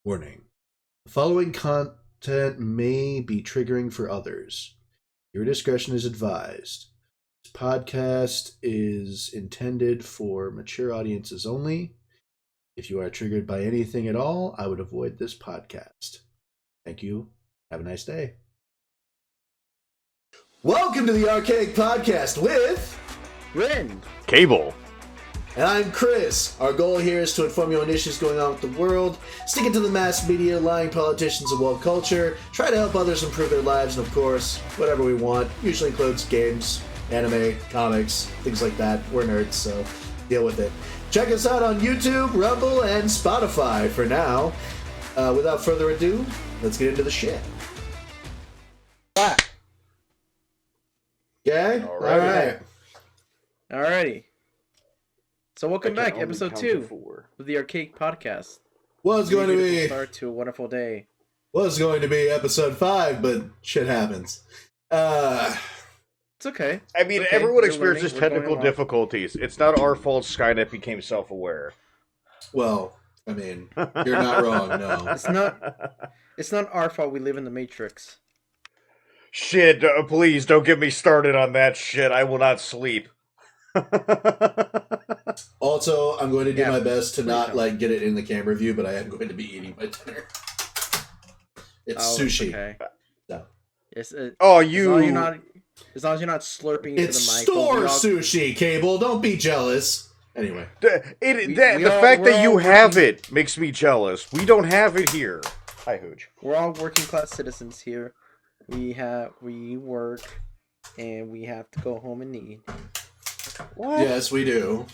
Warning. The following content may be triggering for others. Your discretion is advised. This podcast is intended for mature audiences only. If you are triggered by anything at all, I would avoid this podcast. Thank you. Have a nice day. Welcome to the RKiCPodcast with Rin. Cable. And I'm Chris. Our goal here is to inform you on issues going on with the world, stick it to the mass media, lying politicians, and woke culture, try to help others improve their lives, and of course, whatever we want. Usually includes games, anime, comics, things like that. We're nerds, so deal with it. Check us out on YouTube, Rumble, and Spotify for now. Without further ado, let's get into the shit. Back. Okay? Alrighty. So welcome back, episode 2 of the R.K.i.C. What's going to be start to a wonderful day. Was going to be episode 5, but shit happens. It's okay. I mean, okay. everyone experiences technical difficulties. It's not our fault Skynet became self-aware. Well, I mean, you're not wrong, no. It's not our fault we live in the Matrix. Shit, please don't get me started on that shit. I will not sleep. Also, I'm going to do my best to not get it in the camera view, but I am going to be eating my dinner. It's sushi. Okay. No. As long as you're not slurping into the mic. It's store sushi, Cable. Don't be jealous. Anyway, the fact that you have it makes me jealous. We don't have it here. Hi, Hooch. We're all working class citizens here. We work, and we have to go home and eat. What? Yes, we do.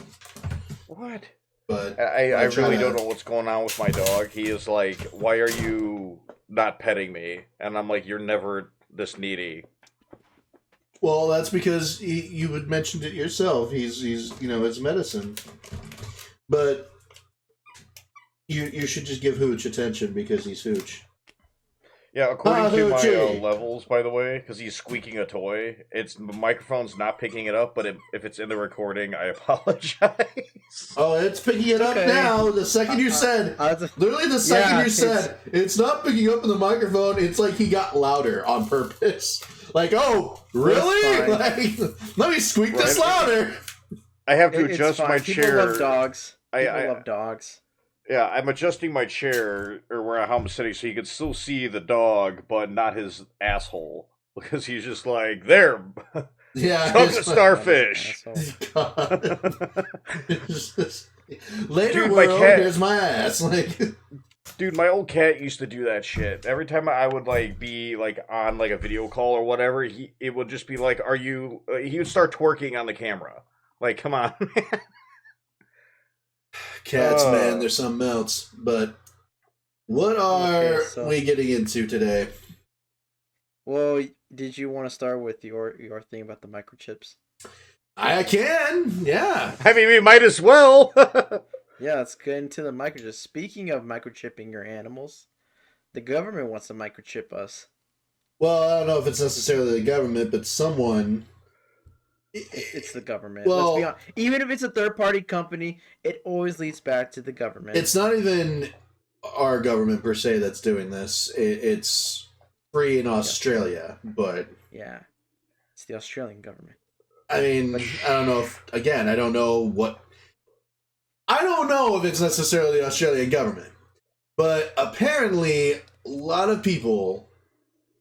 What? But I really don't know what's going on with my dog. He is like, why are you not petting me? And I'm like, you're never this needy. Well, that's because you had mentioned it yourself. He's it's medicine. But you should just give Hooch attention because he's Hooch. Yeah, according to my levels, by the way, because he's squeaking a toy, the microphone's not picking it up, but if it's in the recording, I apologize. Oh, it's picking it up now. The second you said, literally the second you said, it's not picking up in the microphone, it's like he got louder on purpose. Like, oh, really? Like, let me squeak this louder. I have to adjust my chair. People love dogs. People love dogs. Yeah, I'm adjusting my chair, or where I'm sitting, so you can still see the dog, but not his asshole. Because he's just like, there! Yeah. Choke a starfish! Later Dude, world, here's my ass. Dude, my old cat used to do that shit. Every time I would, be, on, a video call or whatever, it would just be like, he would start twerking on the camera. Like, come on, man. Cats, man, they're something else. But what are we getting into today? Well, did you want to start with your thing about the microchips? I can, yeah. I mean, we might as well. Yeah, let's get into the microchips. Speaking of microchipping your animals, the government wants to microchip us. Well, I don't know if it's necessarily the government, but someone... It's the government. Well, let's be honest. Even if it's a third-party company, it always leads back to the government. It's not even our government per se that's doing this. It's free in Australia, but... Yeah. It's the Australian government. I mean, I don't know if... Again, I don't know if it's necessarily the Australian government. But apparently, a lot of people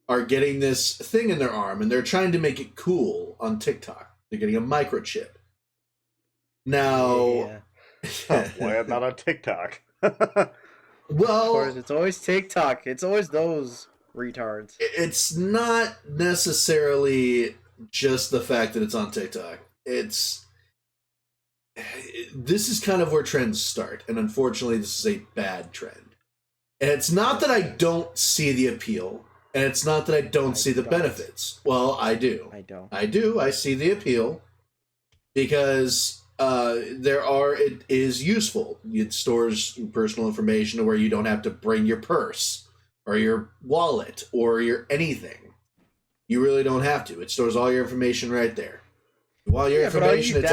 are getting this thing in their arm, and they're trying to make it cool on TikTok. They're getting a microchip. Now... Yeah. Why I'm not on TikTok? Well... Of course, it's always TikTok. It's always those retards. It's not necessarily just the fact that it's on TikTok. This is kind of where trends start, and unfortunately this is a bad trend. And it's not that I don't see the appeal, and it's not that I don't see the benefits. Well, I do. I see the appeal because it is useful. It stores personal information to where you don't have to bring your purse or your wallet or your anything. You really don't have to. It stores all your information right there. While your information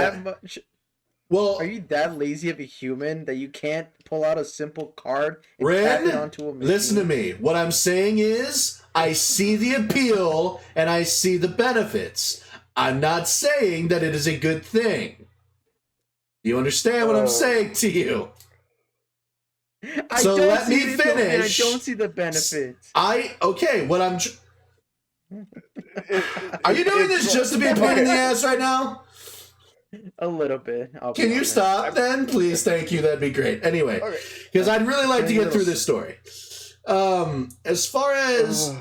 Well, are you that lazy of a human that you can't pull out a simple card and tap Ren, it onto a machine? listen to me. What I'm saying is, I see the appeal and I see the benefits. I'm not saying that it is a good thing. You understand what I'm saying to you? So let me finish. I don't see the benefits. Okay, what I'm... Are you doing this just to be a pain in the ass right now? A little bit. Can you stop then? Please, thank you. That'd be great. Anyway, because I'd really like to get through this story. As far as...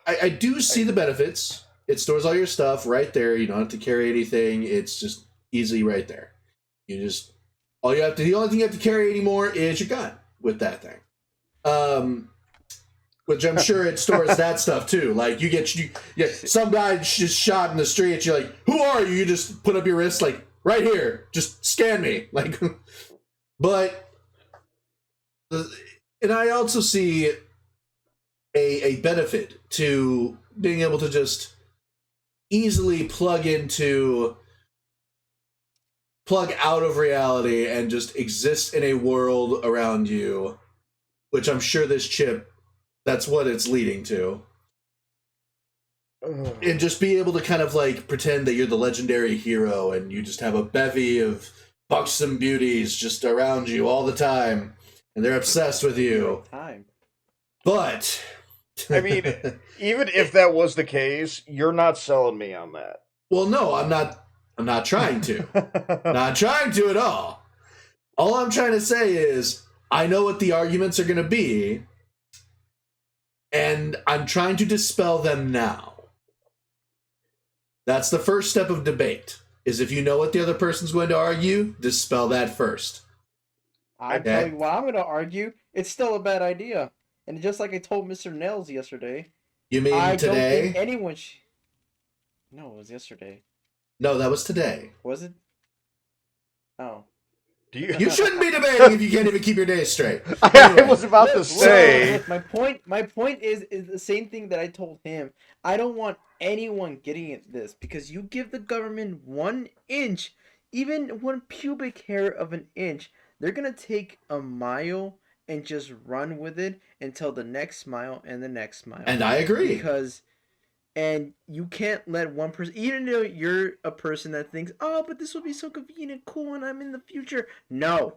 I do see the benefits. It stores all your stuff right there. You don't have to carry anything. It's just easy right there. The only thing you have to carry anymore is your gun with that thing. Which I'm sure it stores that stuff too. Like some guy just shot in the street. You're like, who are you? You just put up your wrist, like right here. Just scan me, like. But, and I also see a benefit to being able to just easily plug out of reality and just exist in a world around you, which I'm sure this chip, that's what it's leading to. And just be able to kind of like pretend that you're the legendary hero and you just have a bevy of buxom beauties just around you all the time and they're obsessed with you. But I mean, even if that was the case, you're not selling me on that. Well, no, I'm not trying to. Not trying to at all. All I'm trying to say is I know what the arguments are going to be, and I'm trying to dispel them now. That's the first step of debate, is if you know what the other person's going to argue, dispel that first. I tell you what I'm going to argue. It's still a bad idea. And just like I told Mr. Nails yesterday. You mean I today? don't think anyone... No, it was yesterday. No, that was today. Was it? Oh. You shouldn't be debating if you can't even keep your days straight. Anyway, I was about to say. My point is the same thing that I told him. I don't want anyone getting at this because you give the government 1 inch, even 1 pubic hair of an inch, they're going to take a mile and just run with it until the next mile and the next mile. And I agree. And you can't let one person, even though you're a person that thinks, oh, but this will be so convenient and cool and I'm in the future. No,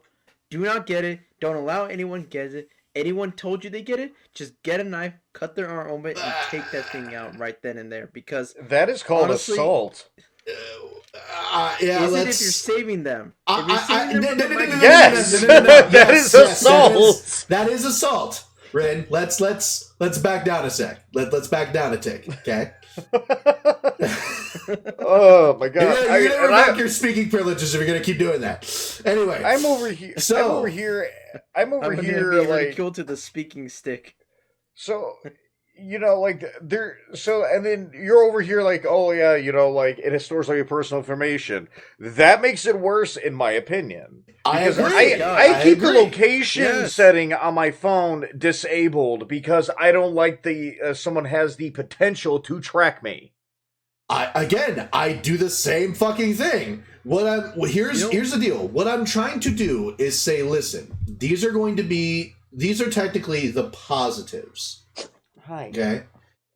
do not get it. Don't allow anyone get it. Anyone told you they get it, just get a knife, cut their arm open, and take that thing out right then and there. Because that is called assault. Yeah, is it if you're saving them? Yes, that is assault. That is assault. Ren, let's back down a sec. Let's back down a tick, okay? Oh my god! You're gonna revoke your speaking privileges if you're gonna keep doing that. Anyway, I'm over here. I'm over here. Like killed to the speaking stick. So, like and then you're over here like, oh yeah, like it stores all your personal information. That makes it worse, in my opinion. Because I keep the location setting on my phone disabled because I don't like someone has the potential to track me. I do the same fucking thing. Here's the deal. What I'm trying to do is say, listen, these are technically the positives. Hi. Okay.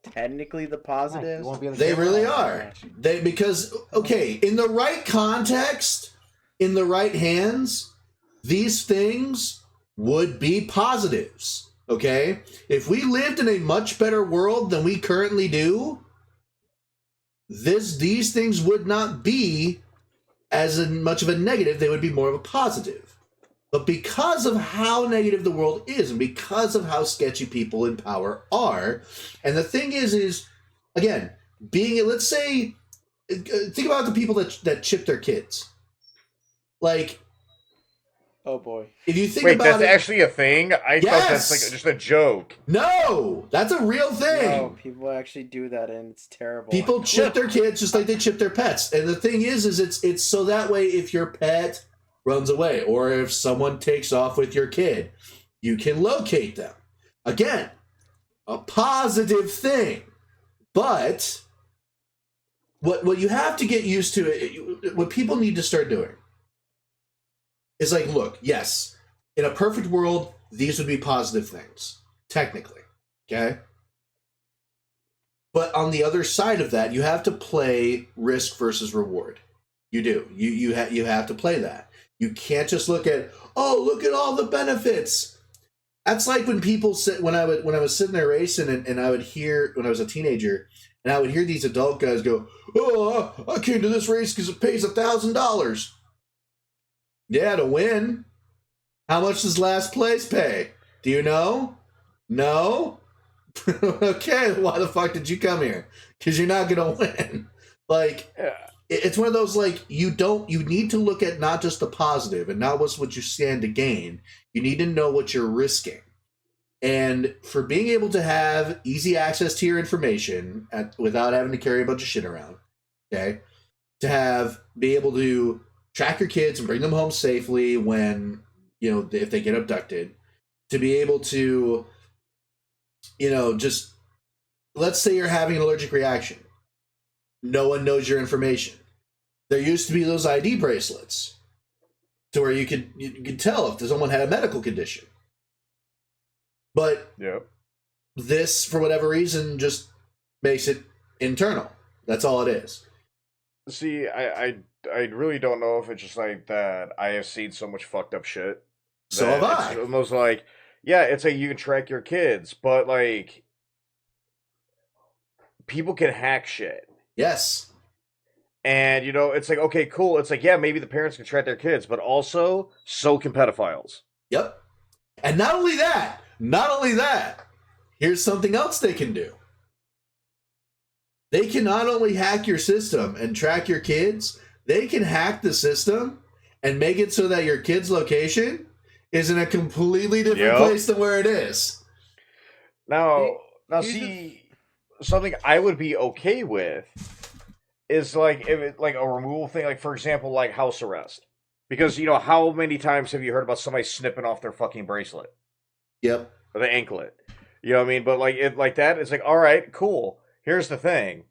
Technically the positives. They really are. Because in the right context, in the right hands, these things would be positives. Okay? If we lived in a much better world than we currently do, these things would not be as much of a negative, they would be more of a positive. But because of how negative the world is, and because of how sketchy people in power are, and the thing is again, let's say, think about the people that chip their kids. Like, oh boy. If you think about that's actually a thing? I thought that's like just a joke. No, that's a real thing. No, people actually do that and it's terrible. People chip their kids just like they chip their pets. And the thing is it's so that way if your pet runs away or if someone takes off with your kid, you can locate them. Again, a positive thing. But what you have to get used to, what people need to start doing It's like, look, yes, in a perfect world, these would be positive things, technically, okay? But on the other side of that, you have to play risk versus reward. You do. You have to play that. You can't just look at, oh, look at all the benefits. That's like when people sit when I was sitting there racing and I would hear when I was a teenager and I would hear these adult guys go, oh, I came to this race because it pays $1,000. Yeah, to win. How much does last place pay? Do you know? No? Okay, why the fuck did you come here? Because you're not going to win. Like, it's one of those, like, you need to look at not just the positive and not what you stand to gain. You need to know what you're risking. And for being able to have easy access to your information without having to carry a bunch of shit around, okay? To be able to track your kids and bring them home safely when, if they get abducted. To be able to, just, let's say you're having an allergic reaction. No one knows your information. There used to be those ID bracelets to where you could tell if someone had a medical condition. But this, for whatever reason, just makes it internal. That's all it is. See, I really don't know if it's just like that I have seen so much fucked up shit. So have I. It's almost like, yeah, it's like you can track your kids, but like people can hack shit. Yes. And, it's like, okay, cool. It's like, yeah, maybe the parents can track their kids, but also, so can pedophiles. Yep. And not only that, here's something else they can do. They can not only hack your system and track your kids, they can hack the system and make it so that your kid's location is in a completely different place than where it is. Now see, something I would be okay with is like if it like a removal thing, like for example, like house arrest. Because how many times have you heard about somebody snipping off their fucking bracelet? Yep. Or the anklet. You know what I mean? But like that, it's like, all right, cool. Here's the thing.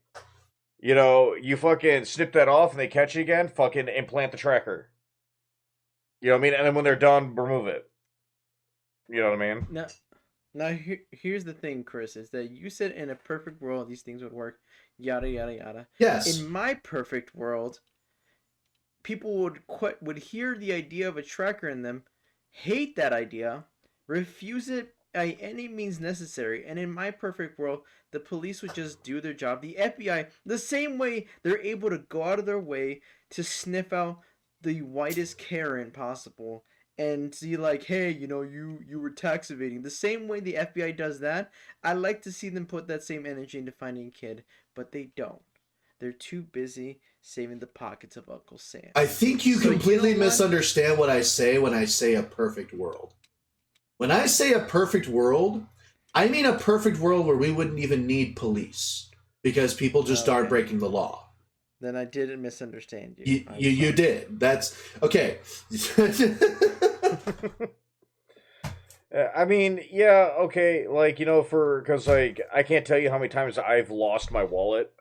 You fucking snip that off and they catch you again, fucking implant the tracker. You know what I mean? And then when they're done, remove it. You know what I mean? Now here's the thing, Chris, is that you said in a perfect world these things would work, yada yada yada. Yes. In my perfect world, people would hear the idea of a tracker in them, hate that idea, refuse it by any means necessary, and in my perfect world, the police would just do their job. The FBI, the same way they're able to go out of their way to sniff out the whitest Karen possible and see like, hey, you were tax evading. The same way the FBI does that, I like to see them put that same energy into finding a kid, but they don't. They're too busy saving the pockets of Uncle Sam. I think you completely misunderstand what I say when I say a perfect world. When I say a perfect world, I mean a perfect world where we wouldn't even need police because people just aren't breaking the law. Then I didn't misunderstand you. You did. That's okay. I mean, yeah, okay, like, because, like, I can't tell you how many times I've lost my wallet.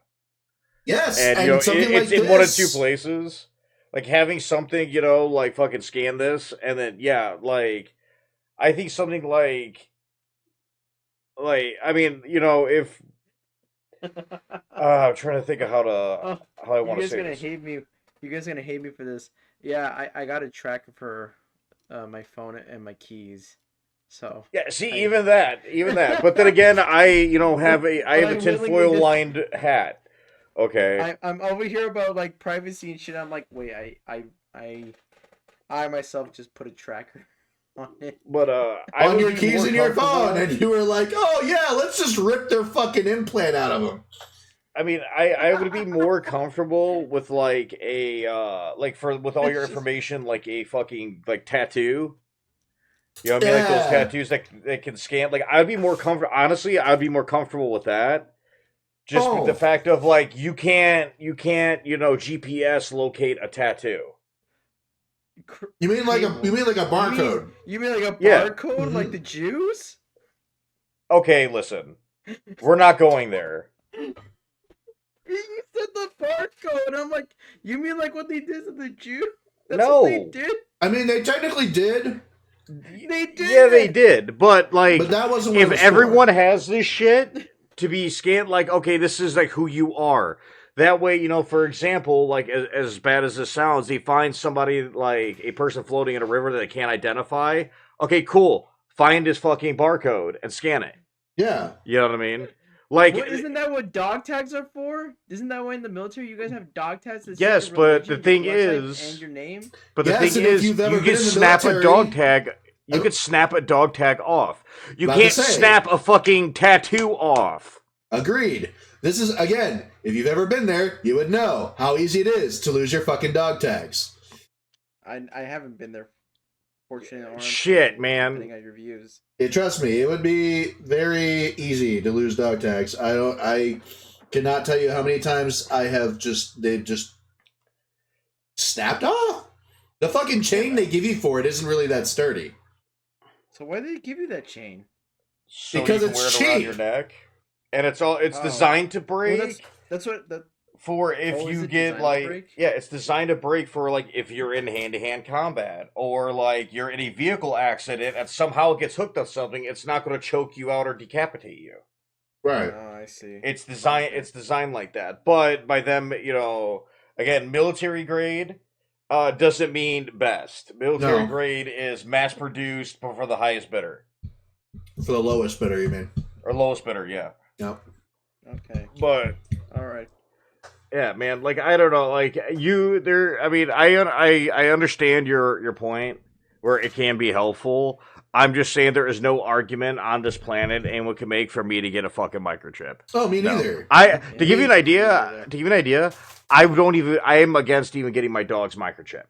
Yes, and, it's in one of two places. Like, having something, like, fucking scan this, and then, yeah, like, I think something like, I mean, if... I'm trying to think of how I want to say this. You guys are gonna hate me for this. Yeah, I got a tracker for my phone and my keys. So yeah, even that. But then again, I have a tinfoil lined hat. Okay. I'm over here about like privacy and shit. I'm like, wait, I myself just put a tracker on it. But on your keys in your phone, and you were like, oh yeah, let's just rip their fucking implant out of them. I mean, I would be more comfortable with like a with all your information, like a fucking like tattoo. You know what I mean? Like those tattoos that can scan. Like I'd be more comfortable. Honestly, I'd be more comfortable with that. Just with the fact of like you can't GPS locate a tattoo. You mean like a barcode? You mean like a barcode, like the Jews? Okay, listen, we're not going there. You said the barcode. I'm like, you mean like what they did to the Jews? That's what they did. I mean, they technically did. They did. Yeah, they did. But that wasn't what if everyone has this shit to be scanned, okay, this is who you are. That way, for example, as bad as this sounds, they find somebody a person floating in a river that they can't identify. Okay, cool. Find his fucking barcode and scan it. Yeah. You know what I mean? Isn't that what dog tags are for? Isn't that why in the military you guys have dog tags? Yes, but the thing is, and your name. But the thing is, you can snap a dog tag. You could snap a dog tag off. You can't snap a fucking tattoo off. Agreed. This is, again, if you've ever been there, you would know how easy it is to lose your fucking dog tags. I haven't been there. Fortunately, shit, man. Depending on your views. Trust me, it would be very easy to lose dog tags. I cannot tell you how many times they've just snapped off. The fucking chain they give you for it isn't really that sturdy. So why did they give you that chain? So because you can it's wear it cheap. around your neck. And it's designed to break. Well, that's what for if you get it's designed to break for if you're in hand-to-hand combat or you're in a vehicle accident and somehow it gets hooked on something, it's not going to choke you out or decapitate you. Right. Oh, I see. It's designed like that. But by them, again, military grade doesn't mean best. Military grade is mass produced but for the highest bidder. For the lowest bidder, you mean? Or lowest bidder, yeah. Yep. Okay. But all right. Yeah, man. I don't know. I understand your point where it can be helpful. I'm just saying there is no argument on this planet anyone can make for me to get a fucking microchip. Oh, me neither. To give you an idea, I am against even getting my dog's microchip.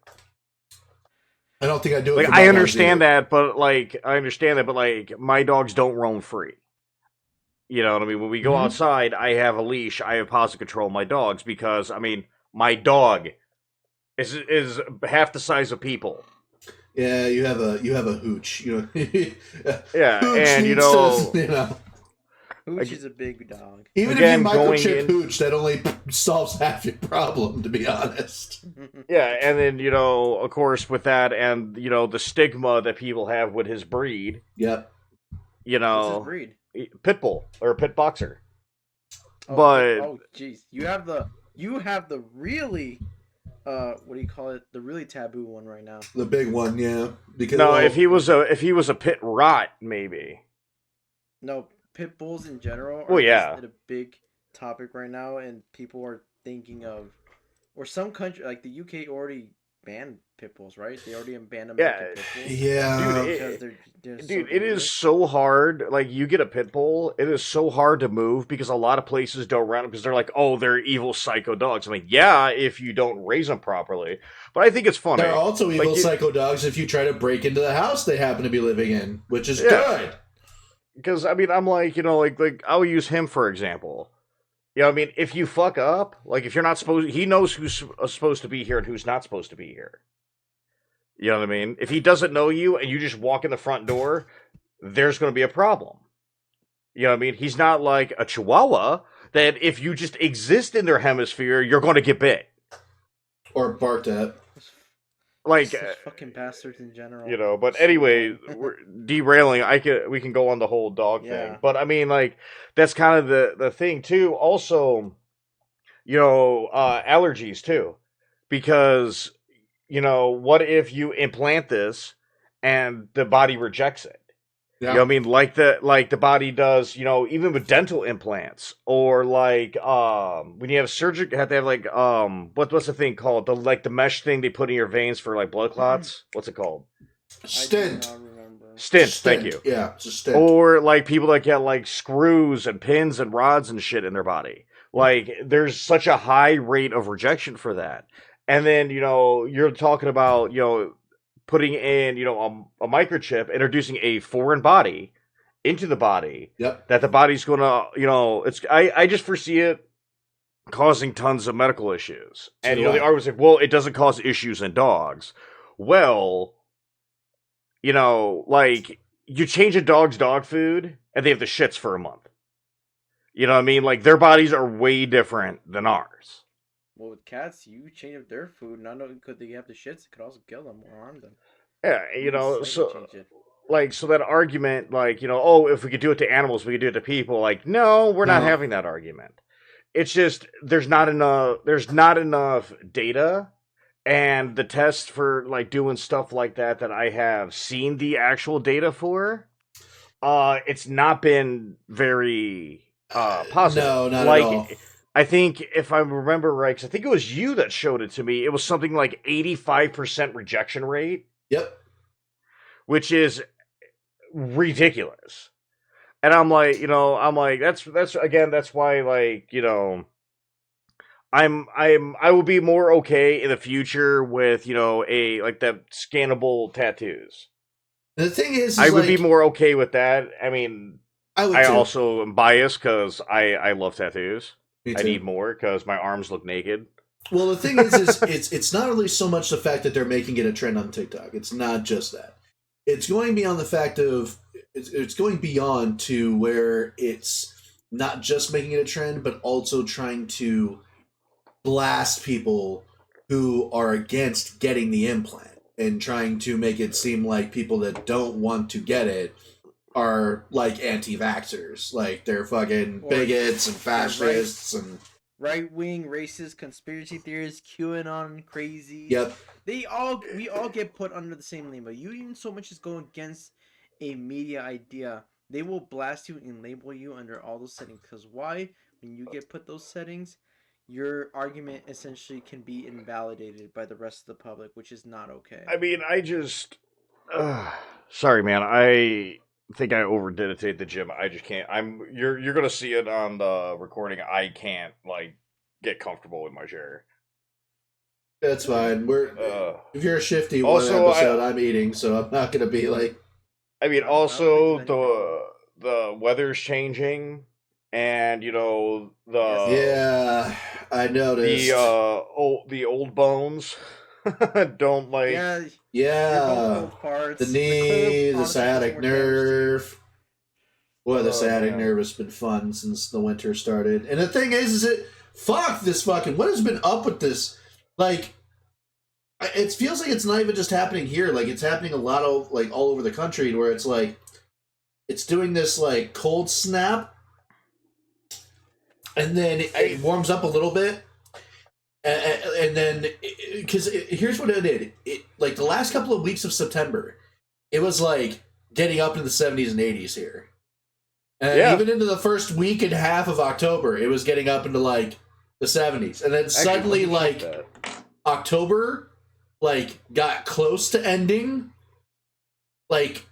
I don't think I do it. I understand that, but my dogs don't roam free. You know what I mean? When we go outside, I have a leash. I have positive control of my dogs because, my dog is half the size of people. Yeah, you have a hooch. Yeah, hooch and Hooch is a big dog. Even if you microchip hooch, that only solves half your problem, to be honest. Yeah, and then, of course, with that and, the stigma that people have with his breed. Yep. What's his breed? Pit bull or pit boxer. Jeez, you have the really what do you call it? The really taboo one right now. The big one, yeah. Because if he was a pit rot, maybe. No, pit bulls in general are a big topic right now, and people are thinking of, or some country like the UK already banned pit bulls, right? They already banned them. Yeah. Dude, it is so hard. You get a pit bull, it is so hard to move because a lot of places don't run them because they're they're evil psycho dogs. If you don't raise them properly, but I think it's funny. They're also evil psycho dogs if you try to break into the house they happen to be living in, which is good. Because I'm I'll use him for example. If you fuck up, if you're not supposed, he knows who's supposed to be here and who's not supposed to be here. You know what I mean? If he doesn't know you and you just walk in the front door, there's going to be a problem. You know what I mean? He's not like a chihuahua that if you just exist in their hemisphere, you're going to get bit. Or barked at. Fucking bastards in general. But anyway, we're derailing. We can go on the whole dog thing. But that's kind of the thing too. Also, allergies too. Because, what if you implant this and the body rejects it? Yeah. You know what I mean? Like the body does, even with dental implants or when you have surgery, you have to have what's the thing called? The mesh thing they put in your veins for blood clots. What's it called? Stent. I do not remember. Stent. Thank you. Yeah, it's a stent. Or people that get screws and pins and rods and shit in their body. There's such a high rate of rejection for that. And then, you're talking about, putting in, a microchip, introducing a foreign body into the body. Yep. That the body's going to, I just foresee it causing tons of medical issues. And, the argument's it doesn't cause issues in dogs. Well, you change a dog's dog food and they have the shits for a month. You know what I mean? Their bodies are way different than ours. Well, with cats, you change up their food. Not only could they have the shits, it could also kill them or harm them. Yeah, You can slightly change it. like, so that argument, like, oh, if we could do it to animals, we could do it to people. Like, no, we're not having that argument. It's just there's not enough data, and the tests for like doing stuff like that I have seen the actual data for, it's not been very positive. No, not like, at all. I think if I remember right, because I think it was you that showed it to me, it was something like 85% rejection rate. Yep. Which is ridiculous. And I'm like, that's why, like, I will be more okay in the future with, that scannable tattoos. The thing is I would be more okay with that. I mean, I also am biased because I love tattoos. I need more because my arms look naked. Well, the thing is it's not really so much the fact that they're making it a trend on TikTok. It's not just that. It's going beyond the fact of it's going beyond to where it's not just making it a trend, but also trying to blast people who are against getting the implant and trying to make it seem like people that don't want to get it are like anti-vaxxers, like they're fucking bigots and fascists and right-wing racist conspiracy theorists, QAnon crazy. Yep. We all get put under the same label. You even so much as go against a media idea, they will blast you and label you under all those settings. Because why? When you get put those settings, your argument essentially can be invalidated by the rest of the public, which is not okay. I mean, sorry, man. I think I overdid it at the gym. I just can't. You're gonna see it on the recording. I can't like get comfortable in my chair. That's fine. If you're a shifty one episode, I'm eating, so I'm not gonna be like. I mean, also the weather's changing, and yeah, I noticed the old bones don't like the knee, the sciatic nerve. Boy, the sciatic nerve has been fun since the winter started. And the thing is fuck this fucking. What has been up with this? Like, it feels like it's not even just happening here. Like, it's happening a lot of like all over the country, where it's like it's doing this like cold snap, and then it warms up a little bit. And then, because here's what it did. Like, the last couple of weeks of September, it was, like, getting up into the 70s and 80s here. And even into the first week and a half of October, it was getting up into, like, the 70s. And then suddenly, like, October, like, got close to ending. Like,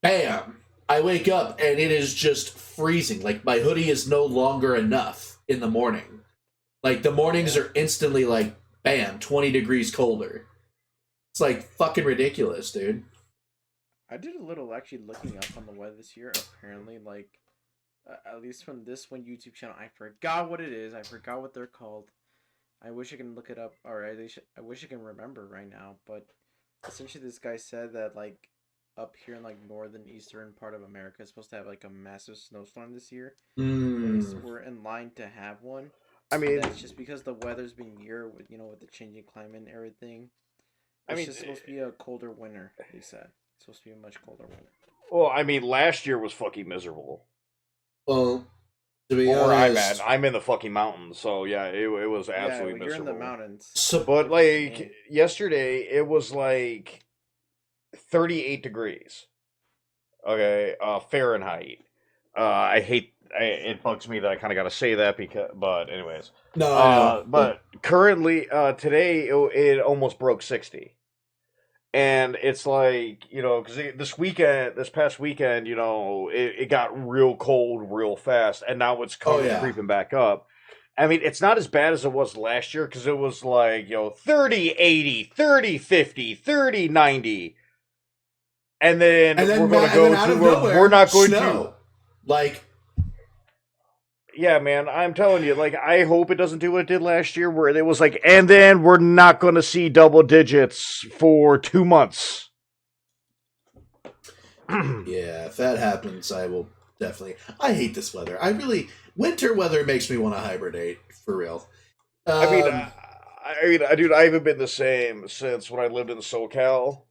bam. I wake up, and it is just freezing. Like, my hoodie is no longer enough in the morning. Like, the mornings are instantly, like, bam, 20 degrees colder. It's, like, fucking ridiculous, dude. I did a little actually looking up on the weather this year. Apparently, like, at least from this one YouTube channel, I forgot what it is. I forgot what they're called. I wish I can look it up, or at least I wish I can remember right now. But essentially, this guy said that, like, up here in, like, northern eastern part of America, it's supposed to have, like, a massive snowstorm this year. We're in line to have one. I mean, that's just because the weather's been here with with the changing climate and everything. It's just supposed to be a colder winter. They said it's supposed to be a much colder winter. Well, I mean, last year was fucking miserable. Well, to be honest, where I'm at, I'm in the fucking mountains, so yeah, it was absolutely miserable. You're in the mountains. So, but like yesterday, it was like 38 degrees. Okay, Fahrenheit. It bugs me that I kind of got to say that but anyways. No. But currently, today, it almost broke 60. And it's like, because this past weekend, it got real cold real fast, and now it's creeping back up. I mean, it's not as bad as it was last year, because it was like, 30-80, 30-50, 30-90. And then we're going to go to where we're not going to. Like, yeah, man, I'm telling you, like, I hope it doesn't do what it did last year, where it was like, and then we're not going to see double digits for 2 months. Yeah, if that happens, I will definitely. I hate this weather. Winter weather makes me want to hibernate, for real. Um, dude, I haven't been the same since when I lived in SoCal.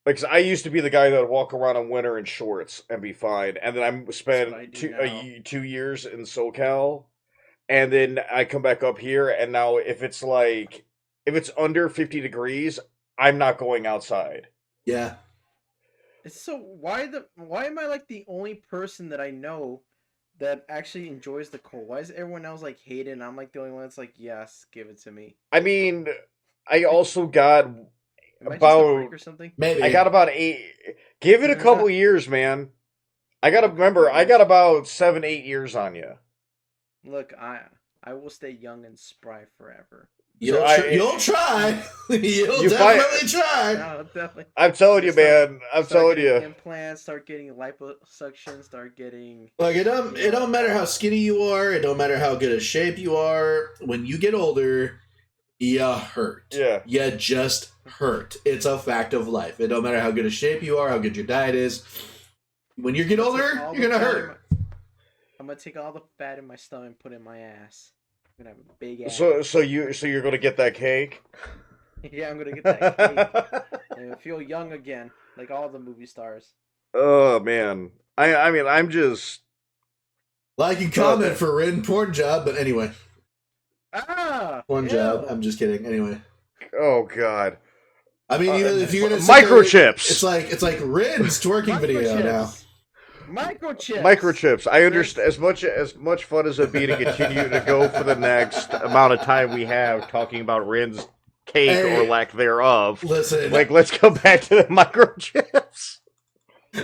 Like, 'cause I used to be the guy that would walk around in winter in shorts and be fine, and then I That's what I spent do now. 2 years in SoCal, and then I come back up here, and now if it's under 50 degrees, I'm not going outside. yeah. So why am I like the only person that I know that actually enjoys the cold? Why is everyone else like hate it and I'm like the only one that's like, yes, give it to me? I mean, I also got Am I just a freak about or something? Maybe. I got about 8. Give it a couple years, man. I got about 7, 8 years on you. Look, I will stay young and spry forever. You'll try. You'll You definitely try. No, definitely. I'm telling you, man. I'm telling you. Implants, start getting liposuction, start getting. Like it don't matter how skinny you are. It don't matter how good a shape you are. When you get older, you hurt. Yeah. You just hurt. It's a fact of life. It don't matter how good a shape you are, how good your diet is. When you get older, you're gonna hurt. I'm gonna take all the fat in my stomach and put it in my ass. I'm gonna have a big ass. So you're gonna get that cake? Yeah, I'm gonna get that cake. And feel young again, like all the movie stars. Oh man, I mean I'm just like and comment for Rin porn job, but anyway. Porn job. I'm just kidding. Anyway. Oh god. I mean, if you're gonna microchips, there, it's like Rin's twerking video now. Microchips. I understand as much fun as it'd be to continue to go for the next amount of time we have talking about Rin's cake or lack thereof. Listen, let's go back to the microchips.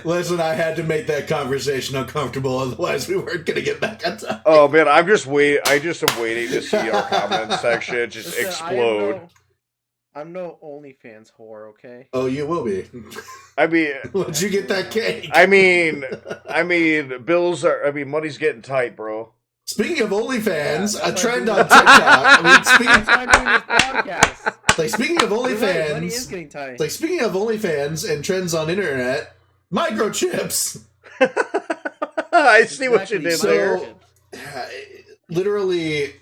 Listen, I had to make that conversation uncomfortable, otherwise we weren't gonna get back on time. Oh man, I just am waiting to see our comment section just explode. I'm no OnlyFans whore, okay? Oh, you will be. I mean, once you get that cake. I mean, money's getting tight, bro. Speaking of OnlyFans, a trend on TikTok. Speaking of OnlyFans, money is getting tight. Speaking of OnlyFans and trends on internet, microchips. I see what you did there. Literally,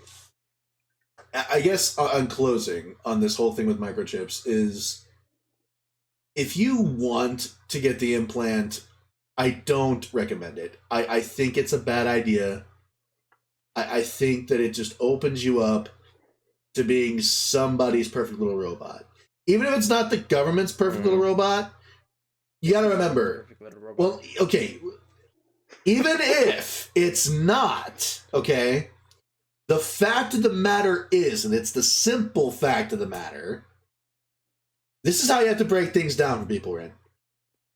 I guess on closing on this whole thing with microchips is, if you want to get the implant, I don't recommend it. I think it's a bad idea. I think that it just opens you up to being somebody's perfect little robot. Even if it's not the government's perfect little robot, you gotta remember. Well, okay, even if it's not, okay, the fact of the matter is, and it's the simple fact of the matter, this is how you have to break things down for people, Ren.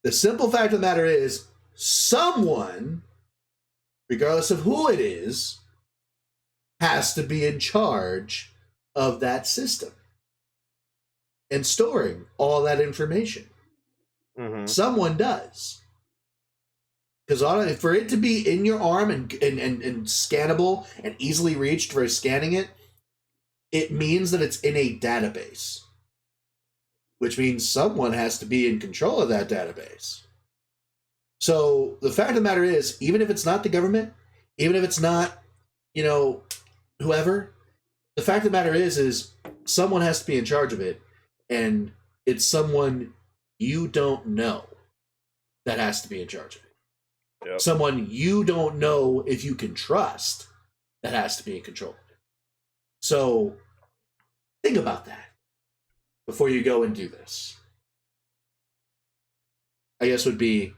The simple fact of the matter is, someone, regardless of who it is, has to be in charge of that system and storing all that information. Mm-hmm. Someone does. Because for it to be in your arm and scannable and easily reached for scanning it, it means that it's in a database. Which means someone has to be in control of that database. So the fact of the matter is, even if it's not the government, even if it's not, whoever, the fact of the matter is someone has to be in charge of it, and it's someone you don't know that has to be in charge of it. Yep. Someone you don't know if you can trust that has to be in control of it. So think about that before you go and do this. I guess would be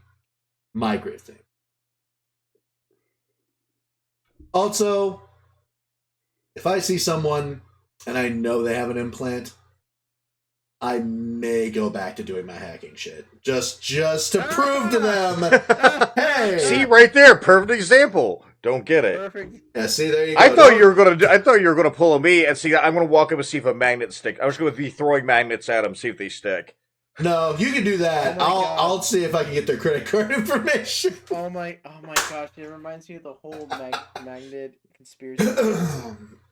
my great thing. Also, if I see someone and I know they have an implant, I may go back to doing my hacking shit. Just to prove to them, hey. See, right there, perfect example. Don't get it. Perfect. Yeah, see, there you go. I thought you were gonna pull a me and see. I'm gonna walk up and see if a magnet stick. I was gonna be throwing magnets at them, see if they stick. No, you can do that. I'll see if I can get their credit card information. Oh my gosh! It reminds me of the whole magnet conspiracy.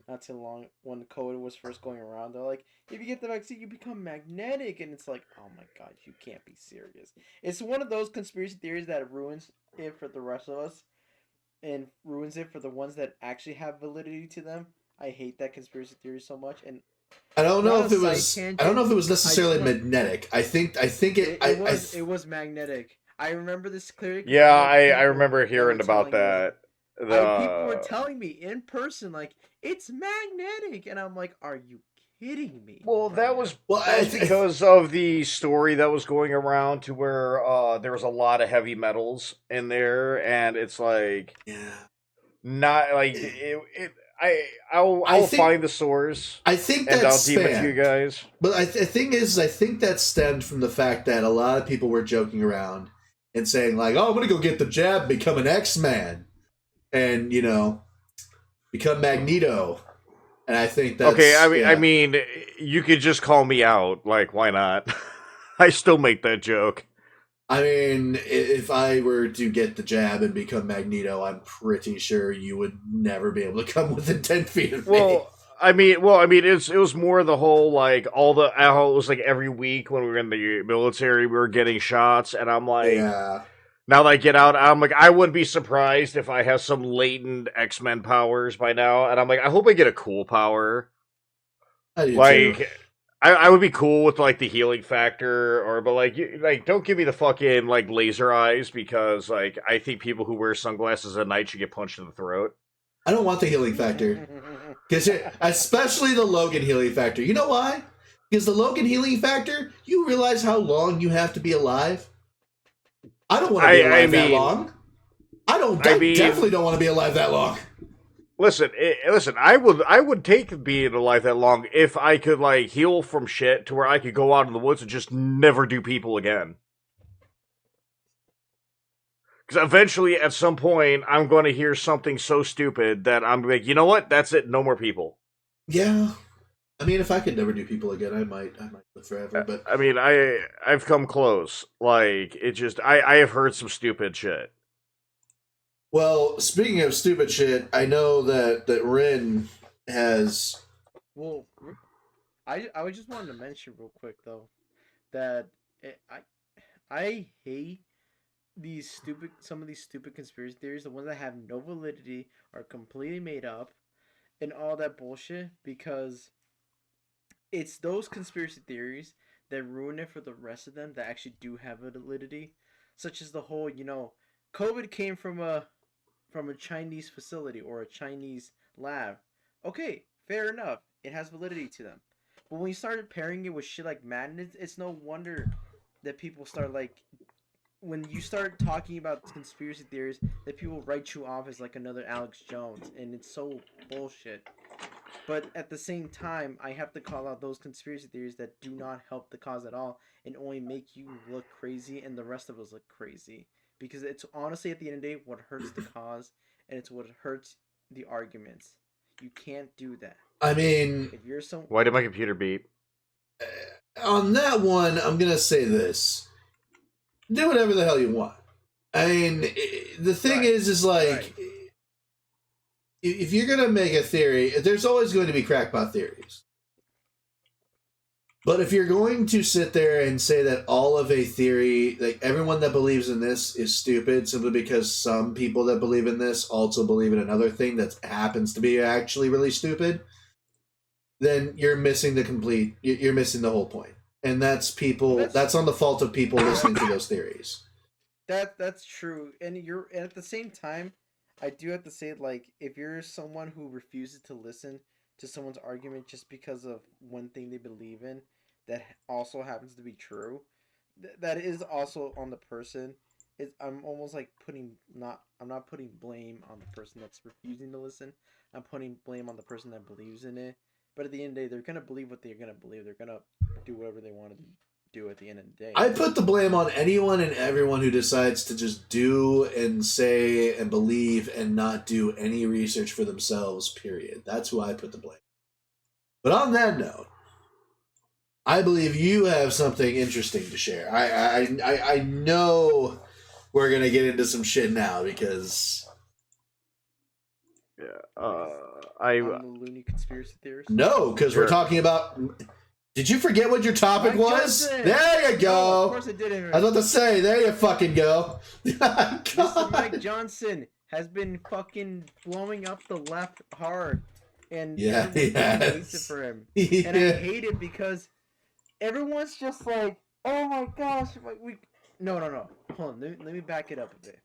Not too long when COVID was first going around, they're like, if you get the vaccine, you become magnetic, and it's like, oh my god, you can't be serious. It's one of those conspiracy theories that ruins it for the rest of us, and ruins it for the ones that actually have validity to them. I hate that conspiracy theory so much, and I don't know on if a it was. side I tangent, don't know if it was I just necessarily want magnetic. I think it was magnetic. I remember this clearly because Yeah, I had I people remember that were hearing about telling me. that. People were The telling me in person, like, it's magnetic, and I'm like, are you kidding me Well, right now? well, that was because of the story that was going around to where there was a lot of heavy metals in there, and it's like yeah. not like I I'll think find the source I think and that I'll DM it to you spanned. guys. But the thing is, I think that stemmed from the fact that a lot of people were joking around and saying like, "Oh, I'm gonna go get the jab, become an X-Man, and become Magneto." And I think Okay, that's I yeah. mean, you could just call me out. Like, why not? I still make that joke. I mean, if I were to get the jab and become Magneto, I'm pretty sure you would never be able to come within 10 feet of me. It was more the whole like how it was like every week when we were in the military, we were getting shots, and I'm like, Yeah, now that I get out, I'm like, I wouldn't be surprised if I have some latent X-Men powers by now, and I'm like, I hope I get a cool power. I do too. Like, I would be cool with like the healing factor, but like, don't give me the fucking like laser eyes because like I think people who wear sunglasses at night should get punched in the throat. I don't want the healing factor. Because especially the Logan healing factor. You know why? Because the Logan healing factor, you realize how long you have to be alive? I don't want to be I alive that mean, long. I I definitely mean, don't want to be alive that long. listen. I would take being alive that long if I could like heal from shit to where I could go out in the woods and just never do people again. Because eventually, at some point, I'm going to hear something so stupid that I'm like, you know what? That's it. No more people. Yeah. I mean, if I could never do people again, I might live forever. But I mean, I've come close. Like it just I have heard some stupid shit. well, speaking of stupid shit, I know that Rin has. Well, I just wanted to mention real quick though that I hate some of these stupid conspiracy theories, the ones that have no validity, are completely made up, and all that bullshit, because it's those conspiracy theories that ruin it for the rest of them that actually do have a validity, such as the whole COVID came from a Chinese facility or a Chinese lab. Okay, fair enough, it has validity to them. But when you started pairing it with shit like madness, it's no wonder that people start like, when you start talking about conspiracy theories, that people write you off as like another Alex Jones, and it's so bullshit. But at the same time, I have to call out those conspiracy theories that do not help the cause at all and only make you look crazy and the rest of us look crazy. Because it's honestly, at the end of the day, what hurts the cause, and it's what hurts the arguments. You can't do that. I mean, If you're so Why did my computer beep? on that one, I'm gonna say this: do whatever the hell you want. I mean, the thing Right. is like. Right. If you're going to make a theory, there's always going to be crackpot theories. But if you're going to sit there and say that all of a theory, like everyone that believes in this is stupid simply because some people that believe in this also believe in another thing that happens to be actually really stupid, then you're missing you're missing the whole point. And that's on the fault of people listening to those theories. That's true, and at the same time, I do have to say, like, if you're someone who refuses to listen to someone's argument just because of one thing they believe in that also happens to be true, that is also on the person. I'm almost like I'm not putting blame on the person that's refusing to listen. I'm putting blame on the person that believes in it. But at the end of the day, they're gonna believe what they're gonna believe. They're gonna do whatever they want to do at the end of the day. I put the blame on anyone and everyone who decides to just do and say and believe and not do any research for themselves, period. That's who I put the blame. But on that note, I believe you have something interesting to share. I know we're going to get into some shit now because... Yeah. On the loony conspiracy theorists? No, because we're talking about... Did you forget what your topic Mike was? Johnson! There you go. No, of course I didn't. I was about to say, there you fucking go. Mr. Mike Johnson has been fucking blowing up the left hard. and everyone hates it for him. And I hate it because everyone's just like, oh my gosh, no. Hold on, let me back it up a bit.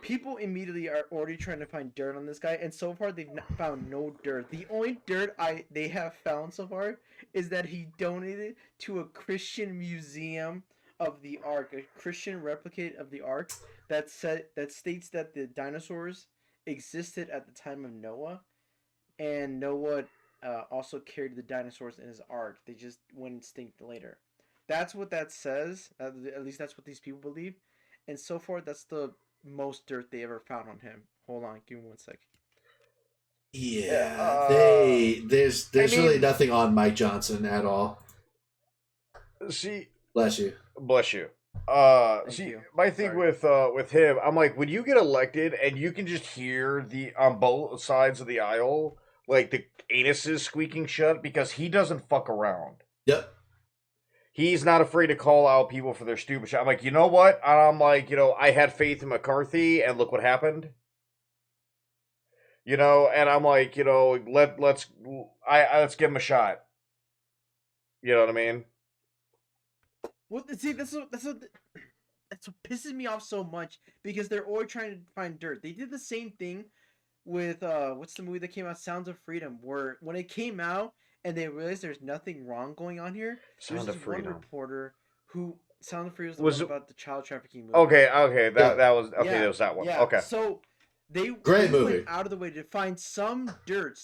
People immediately are already trying to find dirt on this guy, and so far they've found no dirt. The only dirt they have found so far is that he donated to a Christian museum of the Ark, a Christian replicate of the Ark that states that the dinosaurs existed at the time of Noah, and Noah also carried the dinosaurs in his Ark. They just went extinct later. That's what that says. At least that's what these people believe. And so far, that's the most dirt they ever found on him. Hold on, give me 1 sec. Yeah, there's really nothing on Mike Johnson at all. See, bless you. My thing with him, I'm like, when you get elected and you can just hear on both sides of the aisle, like the anuses squeaking shut because he doesn't fuck around. Yep. He's not afraid to call out people for their stupid shit. I'm like, you know what? I'm like, I had faith in McCarthy, and look what happened. And I'm like, let's give him a shot. You know what I mean? Well, see, that's what pisses me off so much because they're always trying to find dirt. They did the same thing with what's the movie that came out, Sounds of Freedom, where when it came out and they realized there's nothing wrong going on here, there's this one reporter who Sound of Freedom was the one about the child trafficking movie. Okay, that was that was that one. Yeah. Okay, so they movie. Went out of the way to find some dirt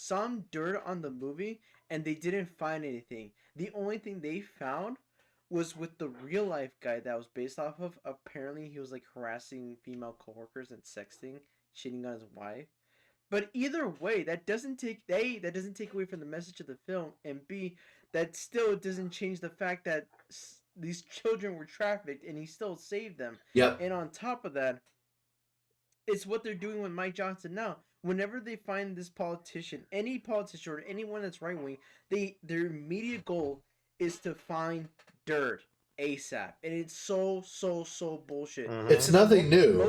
on the movie, and they didn't find anything. The only thing they found was with the real life guy that was based off of. Apparently, he was like harassing female coworkers and sexting, cheating on his wife. But either way, that doesn't take away from the message of the film, and B, that still doesn't change the fact that these children were trafficked, and he still saved them. Yep. And on top of that, it's what they're doing with Mike Johnson now. Whenever they find this politician, any politician or anyone that's right wing, their immediate goal is to find dirt ASAP, and it's so bullshit. Mm-hmm. It's nothing new.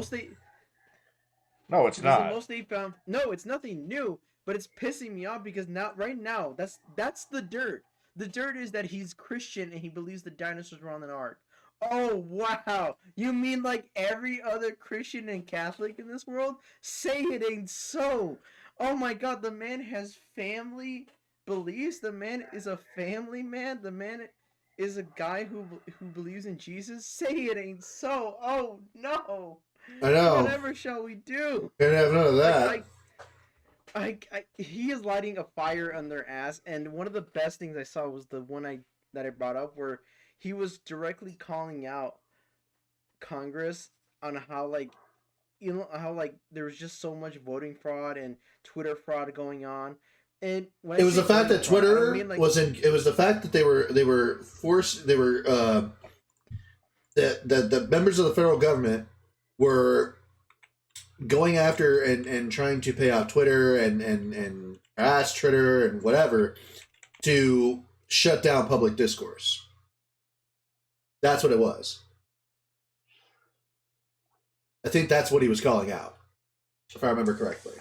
No, it's not. The most they found. No, it's nothing new, but it's pissing me off because right now, that's the dirt. The dirt is that he's Christian and he believes the dinosaurs were on an ark. Oh, wow. You mean like every other Christian and Catholic in this world? Say it ain't so. Oh my god, the man has family beliefs. The man is a family man. The man is a guy who believes in Jesus. Say it ain't so. Oh, no. I know. Whatever shall we do? Can't have none of that. He is lighting a fire on their ass, and one of the best things I saw was the one that I brought up where he was directly calling out Congress on how there was just so much voting fraud and Twitter fraud going on. And it was the fact that Twitter it was the fact that they were forced the members of the federal government were going after and trying to pay off Twitter and harass Twitter and whatever to shut down public discourse. That's what it was. I think that's what he was calling out, if I remember correctly.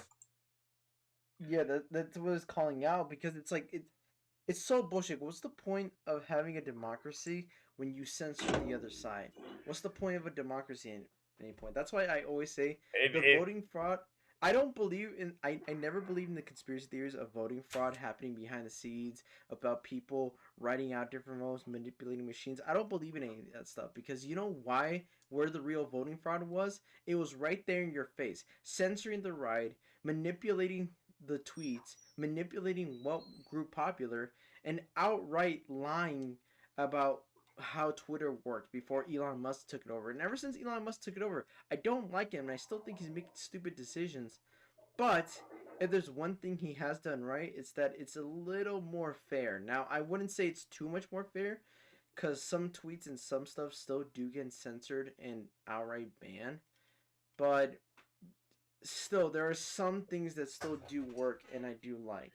Yeah, that's what it's calling out because it's like it's so bullshit. What's the point of having a democracy when you censor the other side? What's the point of a democracy at any point? That's why I always say voting fraud. I don't believe in. I never believed in the conspiracy theories of voting fraud happening behind the scenes, about people writing out different votes, manipulating machines. I don't believe in any of that stuff because you know why? Where the real voting fraud was? It was right there in your face, censoring the right, manipulating the tweets, manipulating what grew popular, and outright lying about how Twitter worked before Elon Musk took it over. And ever since Elon Musk took it over, I don't like him, and I still think he's making stupid decisions. But if there's one thing he has done right, it's that it's a little more fair. Now, I wouldn't say it's too much more fair, because some tweets and some stuff still do get censored and outright banned. But still, there are some things that still do work, and I do like.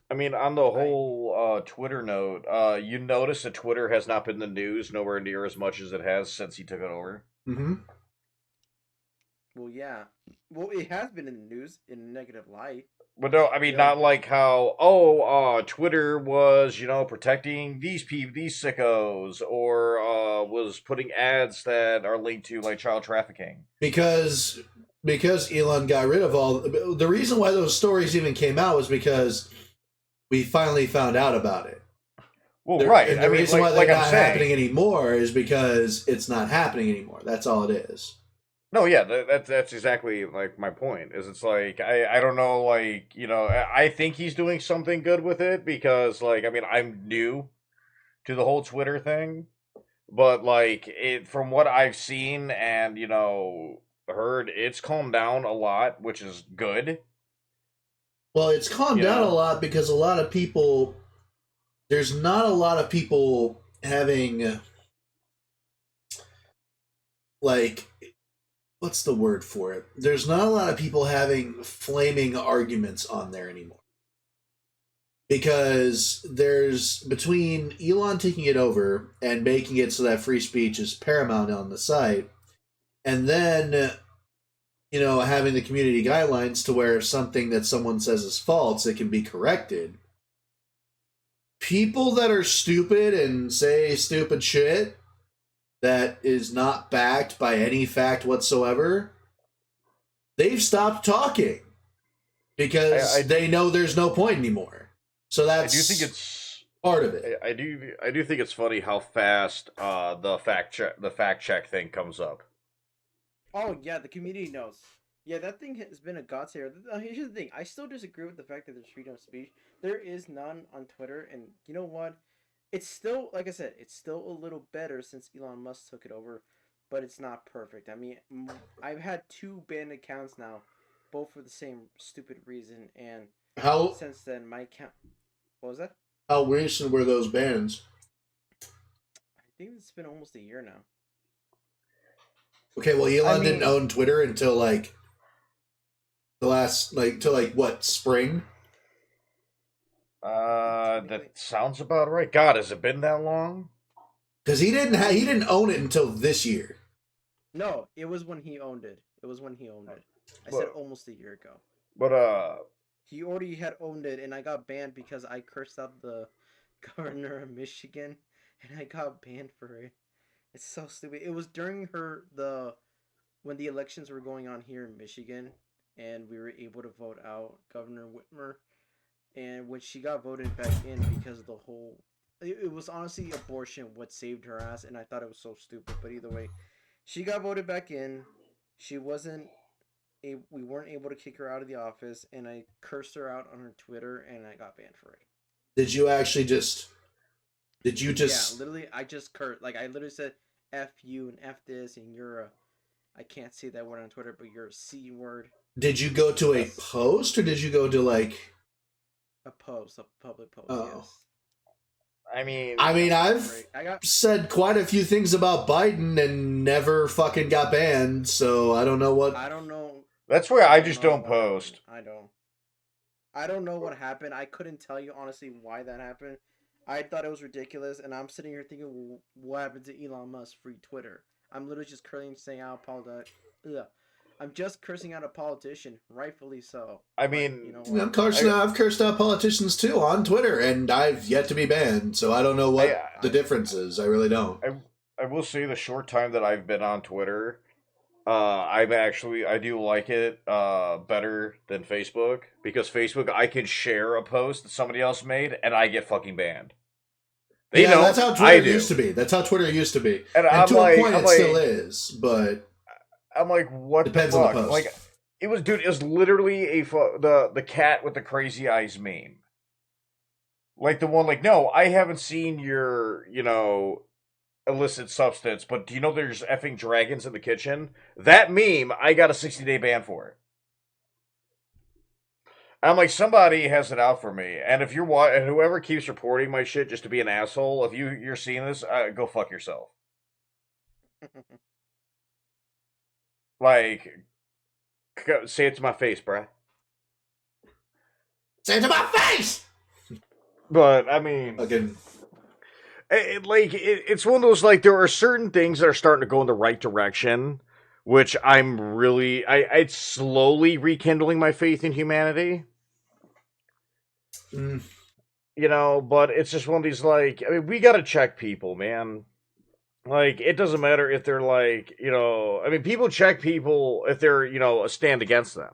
I mean, on the whole Twitter note, you notice that Twitter has not been in the news nowhere near as much as it has since he took it over. Mm-hmm. Well, yeah. Well, it has been in the news in a negative light. But no, I mean, not like how, Twitter was, protecting these sickos, or was putting ads that are linked to, like, child trafficking. Because Elon got rid of all... The reason why those stories even came out was because we finally found out about it. Well, right. And the reason why they're not happening anymore is because it's not happening anymore. That's all it is. No, yeah, that's exactly, like, my point. Is it's like, I don't know, like, I think he's doing something good with it because, like, I mean, I'm new to the whole Twitter thing, but, like, from what I've seen and, heard, it's calmed down a lot, which is good. Well, it's calmed down a lot because a lot of people... There's not a lot of people having, like... What's the word for it? There's not a lot of people having flaming arguments on there anymore. Because there's, between Elon taking it over and making it so that free speech is paramount on the site, and then, having the community guidelines to where if something that someone says is false, it can be corrected. People that are stupid and say stupid shit that is not backed by any fact whatsoever, they've stopped talking because they know there's no point anymore. So that's... I do think it's part of it. I do think it's funny how fast the fact check thing comes up. Oh yeah, the community knows. Yeah, that thing has been a godsend. Here's the thing: I still disagree with the fact that there's freedom of speech. There is none on Twitter, and you know what? It's still, like I said, it's still a little better since Elon Musk took it over, but it's not perfect. I mean, I've had 2 banned accounts now, both for the same stupid reason, and since then my account... What was that? How recent were those bans? I think it's been almost a year now. Okay, well, Elon didn't own Twitter until, like, the last, like, till, like, what, spring? That sounds about right. God, has it been that long? Because he didn't own it until this year. No, it was when he owned it. I said almost a year ago. But he already had owned it, and I got banned because I cursed out the governor of Michigan, and I got banned for it. It's so stupid. It was during when the elections were going on here in Michigan, and we were able to vote out Governor Whitmer. And when she got voted back in because of the whole... It was honestly abortion what saved her ass, and I thought it was so stupid. But either way, she got voted back in. We weren't able to kick her out of the office, and I cursed her out on her Twitter, and I got banned for it. Did you just... Yeah, literally, I just cursed. Like, I literally said, F you and F this, and you're a... I can't say that word on Twitter, but you're a C word. Did you go to a post, or did you go to, like... A public post, yes. I mean, I've said quite a few things about Biden and never fucking got banned, so I don't know what... I don't know. That's why I just don't post. I don't know what happened. I couldn't tell you, honestly, why that happened. I thought it was ridiculous, and I'm sitting here thinking, well, what happened to Elon Musk free Twitter? I'm literally just curling, saying, I apologize. Ugh. I'm just cursing out a politician, rightfully so. I mean, I've cursed out politicians too on Twitter, and I've yet to be banned, so I don't know what the difference is. I really don't. I will say the short time that I've been on Twitter, I do like it better than Facebook, because Facebook, I can share a post that somebody else made, and I get fucking banned. That's how Twitter used to be. That's how Twitter used to be. And to a point, it still is, but... I'm like, what depends the fuck? On the post. Like, it was literally the cat with the crazy eyes meme. Like the one, like, no, I haven't seen your, illicit substance, but do you know there's effing dragons in the kitchen? That meme, I got a 60-day ban for it. I'm like, somebody has it out for me, and if and whoever keeps reporting my shit just to be an asshole, if you're seeing this, go fuck yourself. Like, say it to my face, bruh. Say it to my face! But, I mean... Again. It's one of those, like, there are certain things that are starting to go in the right direction, which it's slowly rekindling my faith in humanity. Mm. You know, but it's just one of these, like, I mean, we gotta check people, man. Like, it doesn't matter if they're like, you know, I mean, people check people if they're, you know, a stand against them.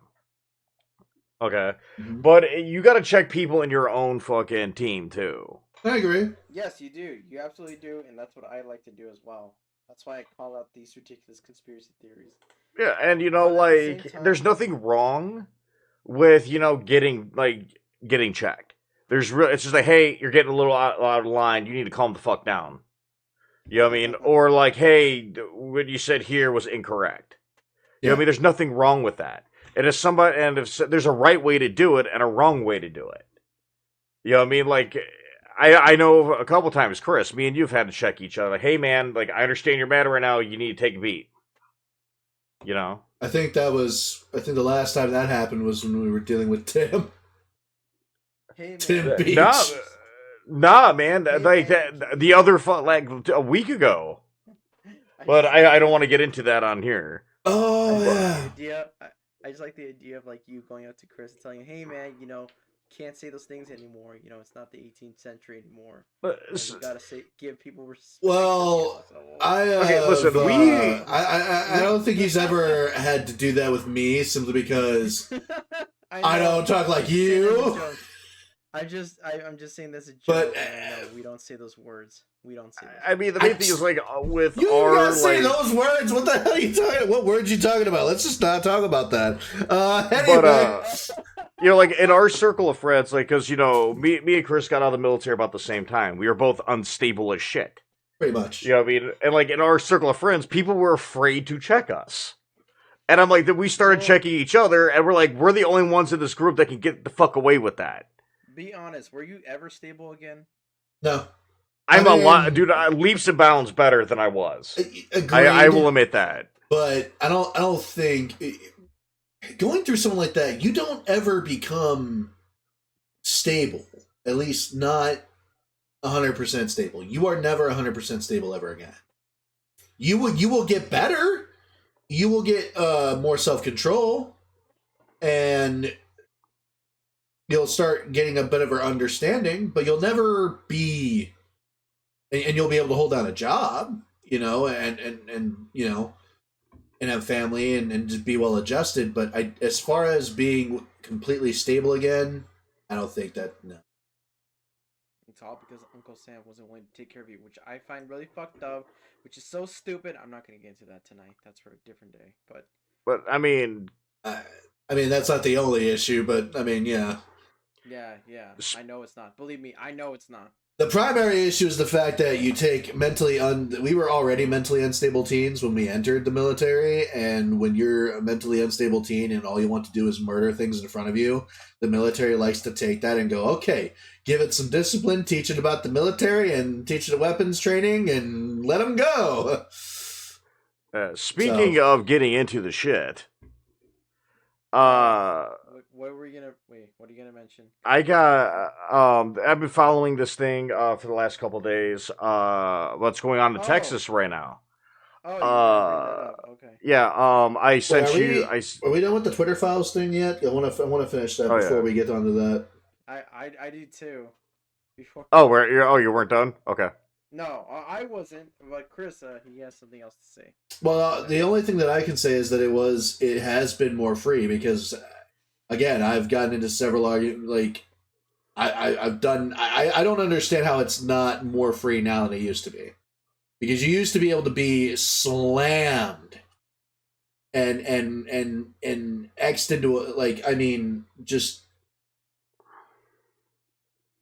Okay. Mm-hmm. But you gotta check people in your own fucking team, too. I agree. Yes, you do. You absolutely do, and that's what I like to do as well. That's why I call out these ridiculous conspiracy theories. Yeah, and, you know, But at the like, same time- there's nothing wrong with, you know, getting checked. It's just like, hey, you're getting a little out of line. You need to calm the fuck down. You know what I mean? Or like, hey, what you said here was incorrect. You know what I mean? There's nothing wrong with that. If there's a right way to do it and a wrong way to do it. You know what I mean? Like, I know a couple times, Chris, me and you've had to check each other. Like, hey, man, like, I understand you're mad right now. You need to take a beat. You know? I think the last time that happened was when we were dealing with Tim. Hey, man. Tim Beach. Nah, man. Hey, like man. the other like a week ago. But I don't want to get into that on here. Oh yeah. I just like the idea of like you going up to Chris and telling him, "Hey man, you know, can't say those things anymore. You know, it's not the 18th century anymore. But you gotta give people respect." Well, listen, I don't think he's ever had to do that with me simply because I don't talk like you. I'm just saying that's a joke. But no, we don't say those words. We don't say. I mean, the main thing is like with you our gotta say like, those words. What the hell are you talking? What words are you talking about? Let's just not talk about that. Anyway. But you know, like in our circle of friends, like because you know, me and Chris got out of the military about the same time. We were both unstable as shit. Pretty much. You know what I mean? And like in our circle of friends, people were afraid to check us. And I'm like, that we started checking each other, and we're like, we're the only ones in this group that can get the fuck away with that. Be honest, were you ever stable again? No. I'm a lot, dude. Leaps and bounds better than I was. I will admit that. But I don't think going through something like that, you don't ever become stable. At least not 100% stable. You are never 100% stable ever again. You will get better. You will get more self-control, and you'll start getting a bit of an understanding, but you'll never be, and you'll be able to hold down a job, you know, and you know, and have family and just be well adjusted. But as far as being completely stable again, I don't think that, no. It's all because Uncle Sam wasn't willing to take care of you, which I find really fucked up, which is so stupid. I'm not going to get into that tonight. That's for a different day. But I mean, that's not the only issue, but I mean, yeah. Yeah. I know it's not. Believe me, I know it's not. The primary issue is the fact that you take we were already mentally unstable teens when we entered the military, and when you're a mentally unstable teen and all you want to do is murder things in front of you, the military likes to take that and go, okay, give it some discipline, teach it about the military and teach it weapons training and let them go. Speaking of getting into the shit, what were you gonna what are you gonna mention? I got I've been following this thing for the last couple days. What's going on in Texas right now? Oh, you bring that up. Okay. Yeah. I sent you. Are we done with the Twitter files thing yet? I want to finish that before we get onto that. I do too. Before. You weren't done? Okay. No, I wasn't. But Chris, he has something else to say. Well, the only thing that I can say is that it has been more free because, again, I've gotten into several arguments. Like, I don't understand how it's not more free now than it used to be, because you used to be able to be slammed and X'd into just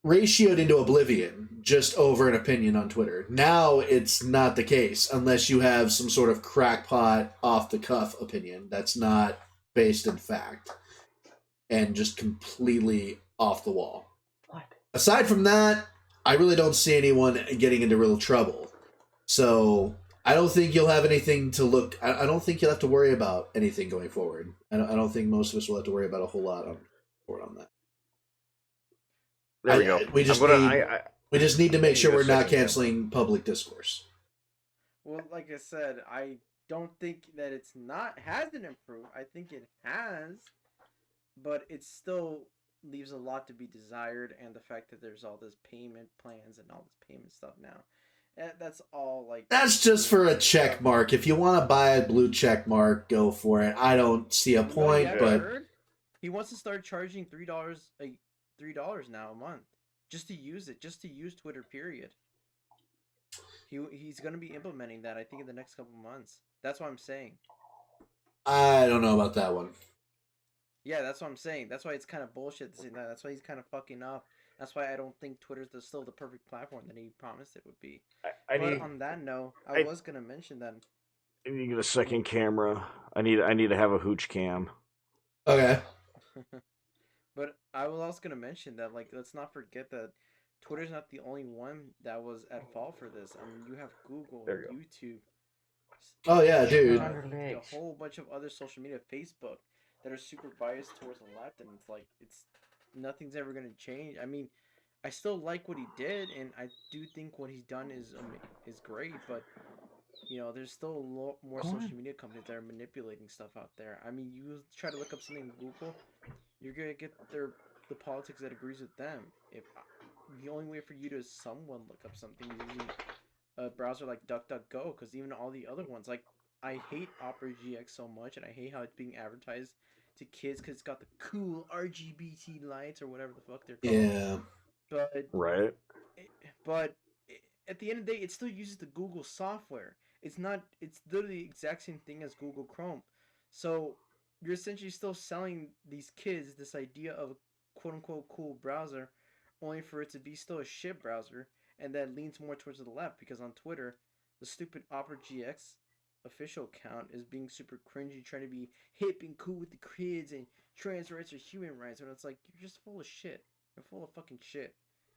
ratioed into oblivion just over an opinion on Twitter. Now it's not the case unless you have some sort of crackpot off the cuff opinion that's not based in fact and just completely off the wall. What? Aside from that, I really don't see anyone getting into real trouble. So I don't think you'll have anything to look. I don't think you'll have to worry about anything going forward. I don't think most of us will have to worry about a whole lot on that. There we go. We just need to make sure we're not canceling public discourse. Well, like I said, I don't think that hasn't improved. I think it has, but it still leaves a lot to be desired, and the fact that there's all this payment plans and all this payment stuff now. That's all like. That's just for a check mark. If you want to buy a blue check mark, go for it. I don't see a point, but he wants to start charging $3 now a month just to use it, just to use Twitter. Period. He's going to be implementing that, I think, in the next couple months. That's what I'm saying. I don't know about that one. Yeah, that's what I'm saying. That's why it's kind of bullshit to say that. That's why he's kind of fucking up. That's why I don't think Twitter's still the perfect platform that he promised it would be. On that note, I was going to mention that. I need to get a second camera. I need to have a hooch cam. Okay. But I was also going to mention that, like, let's not forget that Twitter's not the only one that was at fault for this. I mean, you have Google, YouTube. Oh, yeah, dude. A whole bunch of other social media, Facebook, that are super biased towards the left, and it's like, nothing's ever going to change. I mean, I still like what he did, and I do think what he's done is great, but, you know, there's still a lot more social media companies that are manipulating stuff out there. I mean, you try to look up something on Google, you're going to get the politics that agrees with them. The only way for you to somewhat look up something is using a browser like DuckDuckGo, because even all the other ones, like, I hate R.K.i.C so much, and I hate how it's being advertised to kids because it's got the cool RGBT lights or whatever the fuck they're called. Yeah. But at the end of the day, it still uses the Google software. It's literally the exact same thing as Google Chrome. So you're essentially still selling these kids this idea of a quote-unquote cool browser, only for it to be still a shit browser, and that leans more towards the left, because on Twitter, the stupid R.K.i.C official account is being super cringy, trying to be hip and cool with the kids and trans rights or human rights, and it's like, you're just full of shit. You're full of fucking shit.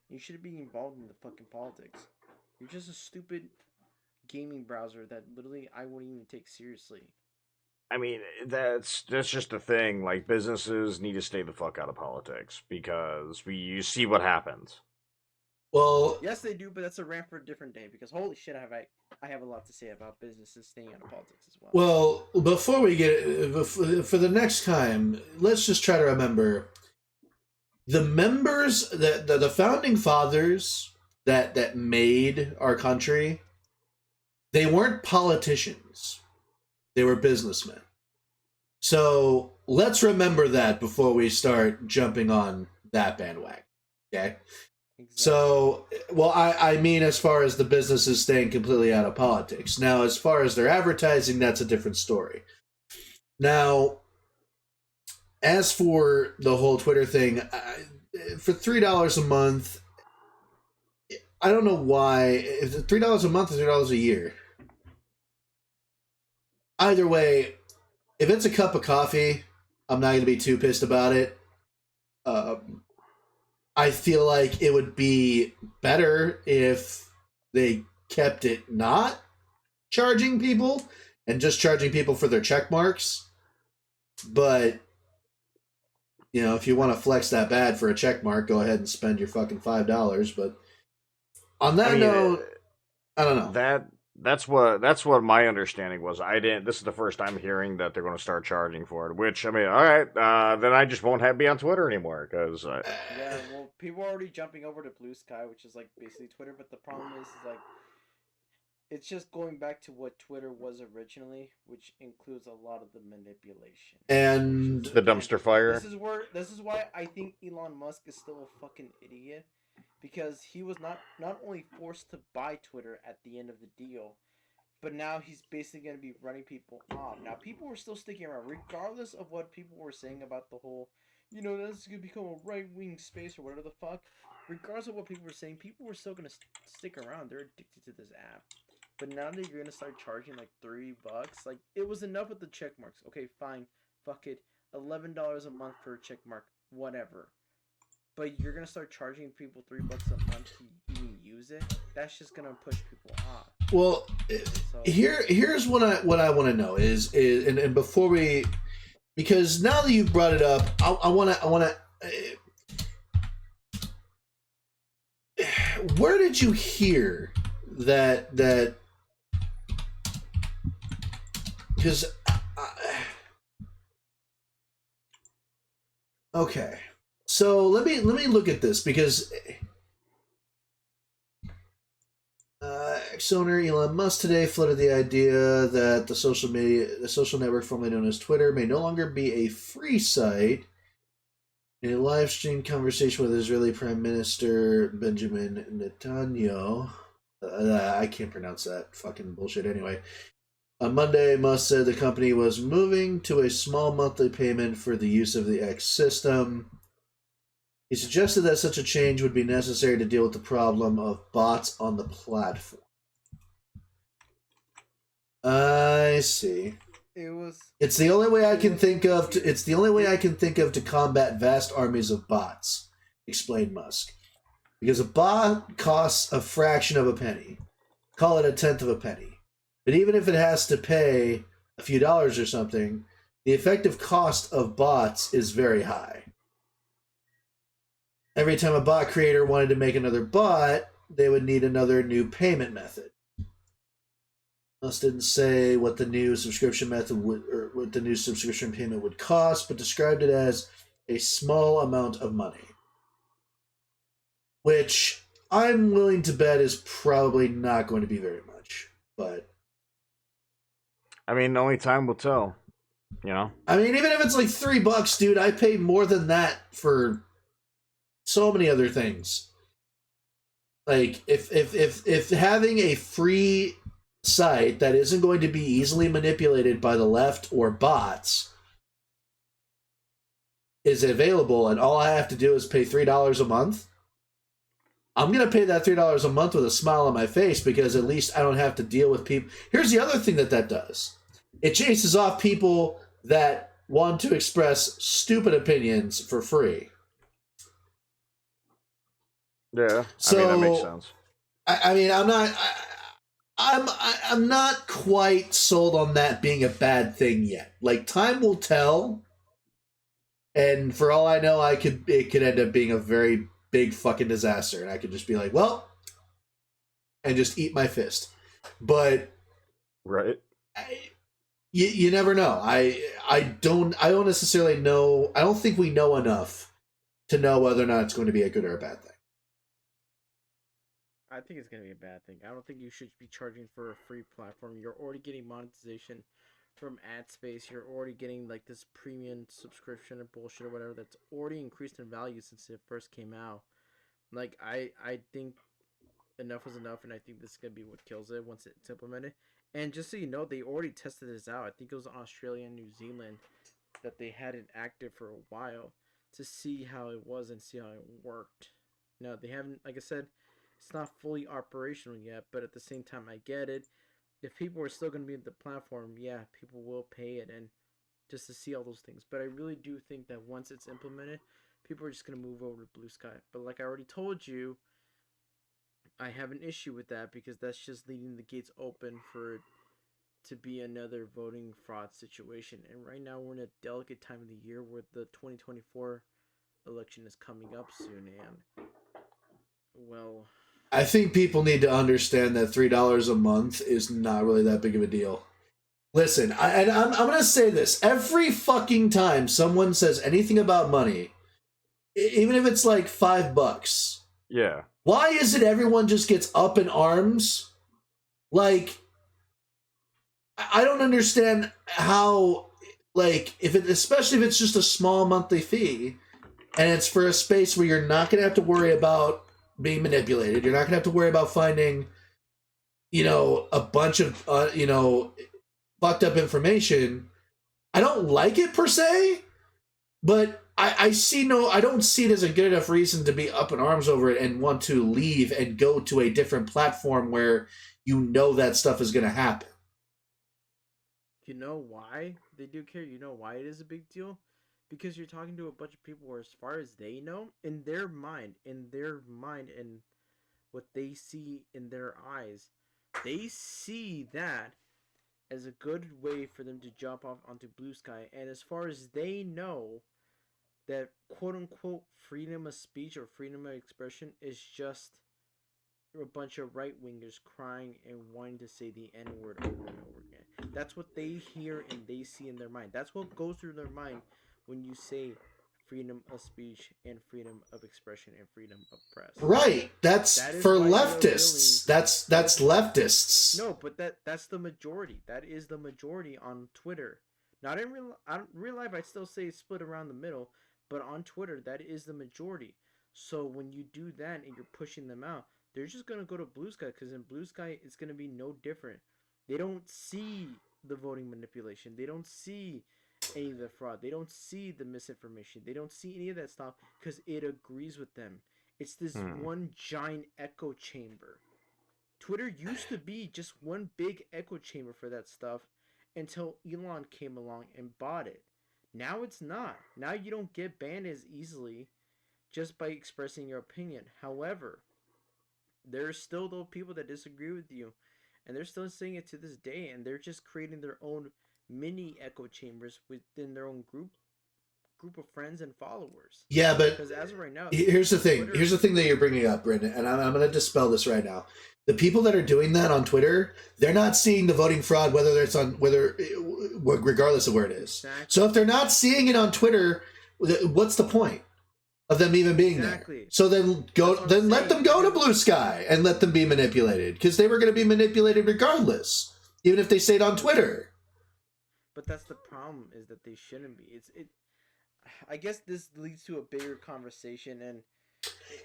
You shouldn't be involved in the fucking politics. You're just a stupid gaming browser that literally I wouldn't even take seriously. I mean, that's just the thing. Like, businesses need to stay the fuck out of politics, because you see what happens. Well, yes, they do, but that's a rant for a different day, because holy shit, I have a lot to say about businesses staying out of politics as well. Well, before we get for the next time, let's just try to remember the members, the founding fathers that made our country. They weren't politicians; they were businessmen. So let's remember that before we start jumping on that bandwagon. Okay. Exactly. So, well, I mean, as far as the businesses staying completely out of politics. Now, as far as their advertising, that's a different story. Now, as for the whole Twitter thing, for $3 a month, I don't know why. Is it $3 a month or $3 a year? Either way, if it's a cup of coffee, I'm not going to be too pissed about it. I feel like it would be better if they kept it not charging people and just charging people for their check marks. But, you know, if you want to flex that bad for a check mark, go ahead and spend your fucking $5. But on that note, I don't know. That's what my understanding was. This is the first time hearing that they're going to start charging for it, which, I mean, all right, then I just won't be on Twitter anymore, because... Yeah, well, people are already jumping over to Blue Sky, which is, like, basically Twitter, but the problem is, like, it's just going back to what Twitter was originally, which includes a lot of the manipulation. And the dumpster fire. This is why I think Elon Musk is still a fucking idiot. Because he was not only forced to buy Twitter at the end of the deal, but now he's basically going to be running people off. Now, people were still sticking around, regardless of what people were saying about the whole, you know, this is going to become a right-wing space or whatever the fuck. Regardless of what people were saying, people were still going to stick around. They're addicted to this app. But now that you're going to start charging like $3, like, it was enough with the check marks. Okay, fine, fuck it. $11 a month for a check mark, whatever. But you're gonna start charging people $3 a month to even use it. That's just gonna push people off. Well, here's what I want to know is and before we, because now that you've brought it up, I want to. Where did you hear that because okay, so let me look at this because ex-owner Elon Musk today floated the idea that the social network formerly known as Twitter, may no longer be a free site. In a live stream conversation with Israeli Prime Minister Benjamin Netanyahu, I can't pronounce that fucking bullshit anyway. On Monday, Musk said the company was moving to a small monthly payment for the use of the X system. He suggested that such a change would be necessary to deal with the problem of bots on the platform. I see. It's the only way I can think of. It's the only way I can think of to combat vast armies of bots, explained Musk. Because a bot costs a fraction of a penny. Call it a tenth of a penny. But even if it has to pay a few dollars or something, the effective cost of bots is very high. Every time a bot creator wanted to make another bot, they would need another new payment method. Musk didn't say what the new subscription method would, or what the new subscription payment would cost, but described it as a small amount of money. Which I'm willing to bet is probably not going to be very much. But I mean, only time will tell. You know? I mean, even if it's like $3, dude, I pay more than that for so many other things. Like, if having a free site that isn't going to be easily manipulated by the left or bots is available, and all I have to do is pay $3 a month, I'm going to pay that $3 a month with a smile on my face, because at least I don't have to deal with people. Here's the other thing that does. It chases off people that want to express stupid opinions for free. Yeah, so, I mean, that makes sense. I mean, I'm not quite sold on that being a bad thing yet. Like, time will tell, and for all I know, it could end up being a very big fucking disaster, and I could just be like, well, and just eat my fist. But right, you never know. I don't necessarily know. I don't think we know enough to know whether or not it's going to be a good or a bad thing. I think it's going to be a bad thing. I don't think you should be charging for a free platform. You're already getting monetization from ad space. You're already getting like this premium subscription or bullshit or whatever that's already increased in value since it first came out. Like, I think enough is enough, and I think this is going to be what kills it once it's implemented. And just so you know, they already tested this out. I think it was Australia and New Zealand that they had it active for a while to see how it was and see how it worked. No, they haven't, like I said, it's not fully operational yet, but at the same time, I get it. If people are still going to be in the platform, yeah, people will pay it and just to see all those things. But I really do think that once it's implemented, people are just going to move over to Blue Sky. But like I already told you, I have an issue with that because that's just leaving the gates open for it to be another voting fraud situation. And right now we're in a delicate time of the year where the 2024 election is coming up soon, and well, I think people need to understand that $3 a month is not really that big of a deal. Listen, I'm going to say this. Every fucking time someone says anything about money, even if it's like $5, yeah. Why is it everyone just gets up in arms? Like, I don't understand how, like, especially if it's just a small monthly fee, and it's for a space where you're not going to have to worry about being manipulated. You're not going to have to worry about finding, a bunch of, fucked up information. I don't like it per se, but I don't see it as a good enough reason to be up in arms over it and want to leave and go to a different platform where that stuff is going to happen. You know why they do care? You know why it is a big deal? Because you're talking to a bunch of people where, as far as they know, in their mind, and what they see in their eyes, they see that as a good way for them to jump off onto Blue Sky. And as far as they know, that quote-unquote freedom of speech or freedom of expression is just a bunch of right-wingers crying and wanting to say the N-word over and over again. That's what they hear and they see in their mind. That's what goes through their mind when you say freedom of speech and freedom of expression and freedom of press. Right. That's for leftists. That's leftists. No, but that's the majority. That is the majority on Twitter. Not in real life, I still say split around the middle, but on Twitter, that is the majority. So when you do that and you're pushing them out, they're just gonna go to Blue Sky, because in Blue Sky it's gonna be no different. They don't see the voting manipulation. They don't see any of the fraud. They don't see the misinformation. They don't see any of that stuff because it agrees with them. It's this one giant echo chamber. Twitter used to be just one big echo chamber for that stuff until Elon came along and bought it. Now it's not. Now you don't get banned as easily just by expressing your opinion. However, there are still those people that disagree with you, and they're still saying it to this day, and they're just creating their own mini echo chambers within their own group of friends and followers. Yeah, but because as of right now, here's the thing. Here's the thing that you're bringing up, Brendan, and I'm going to dispel this right now. The people that are doing that on Twitter, they're not seeing the voting fraud, regardless of where it is. Exactly. So if they're not seeing it on Twitter, what's the point of them even being there? So then let them go to Blue Sky and let them be manipulated, because they were going to be manipulated regardless, even if they say it on Twitter. But that's the problem, is that they shouldn't be. I guess this leads to a bigger conversation, and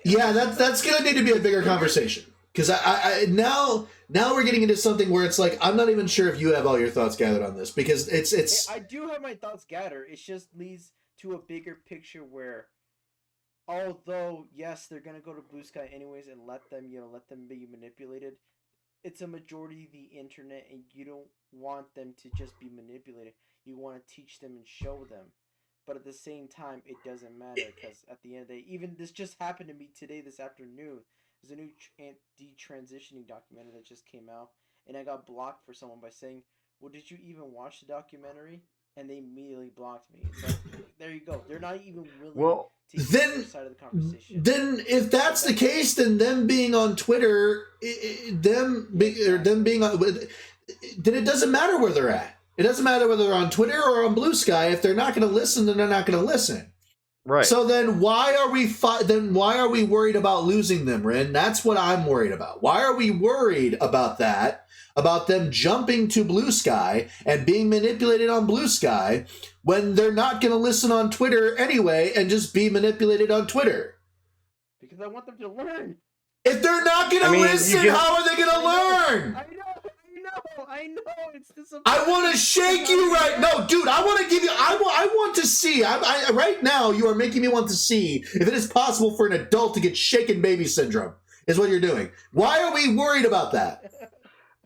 yeah, that's gonna need to be a bigger conversation, because I now we're getting into something where it's like, I'm not even sure if you have all your thoughts gathered on this, because it's I do have my thoughts gathered. It just leads to a bigger picture where, although yes, they're gonna go to Blue Sky anyways and let them be manipulated. It's a majority of the internet, and you don't want them to just be manipulated. You want to teach them and show them. But at the same time, it doesn't matter, because at the end of the day, even this just happened to me today, this afternoon. There's a new anti-transitioning documentary that just came out, and I got blocked for someone by saying, well, did you even watch the documentary? And they immediately blocked me. It's like, there you go. They're not even willing to get their side of the conversation. Then if that's the case, then them being on Twitter, then it doesn't matter where they're at. It doesn't matter whether they're on Twitter or on Blue Sky. If they're not going to listen, then they're not going to listen. Right. So then why are we worried about losing them, Ren? That's what I'm worried about. Why are we worried about that? About them jumping to Blue Sky and being manipulated on Blue Sky when they're not going to listen on Twitter anyway and just be manipulated on Twitter? Because I want them to learn. If they're not going to listen, how are they going to learn? I know. It's disappointing. I want to shake you right. No, dude, I want to give you. I want to see. Right now, you are making me want to see if it is possible for an adult to get shaken baby syndrome. Is what you're doing. Why are we worried about that?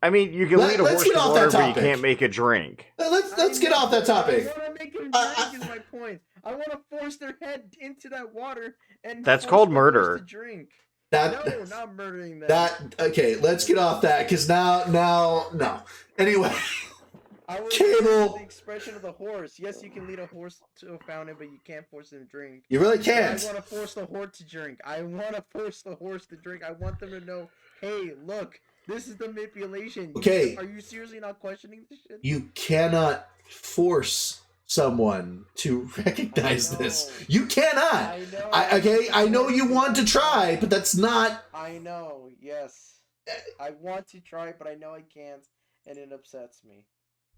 I mean, you can lead a horse to water, but you can't make a drink. Let's get off that topic. I want to make them drink is my point. I want to force their head into that water and that's called murder. To drink. No, not murdering them. Okay, let's get off that, because now, no. Anyway, Cable. The expression of the horse. Yes, you can lead a horse to a fountain, but you can't force them to drink. You really can't. I want to force the horse to drink. I want them to know, hey, look, this is the manipulation. Okay. Are you seriously not questioning this shit? You cannot force someone to recognize this. You cannot. I know you want to try, but that's not. I know. Yes, I want to try, but I know I can't, and it upsets me.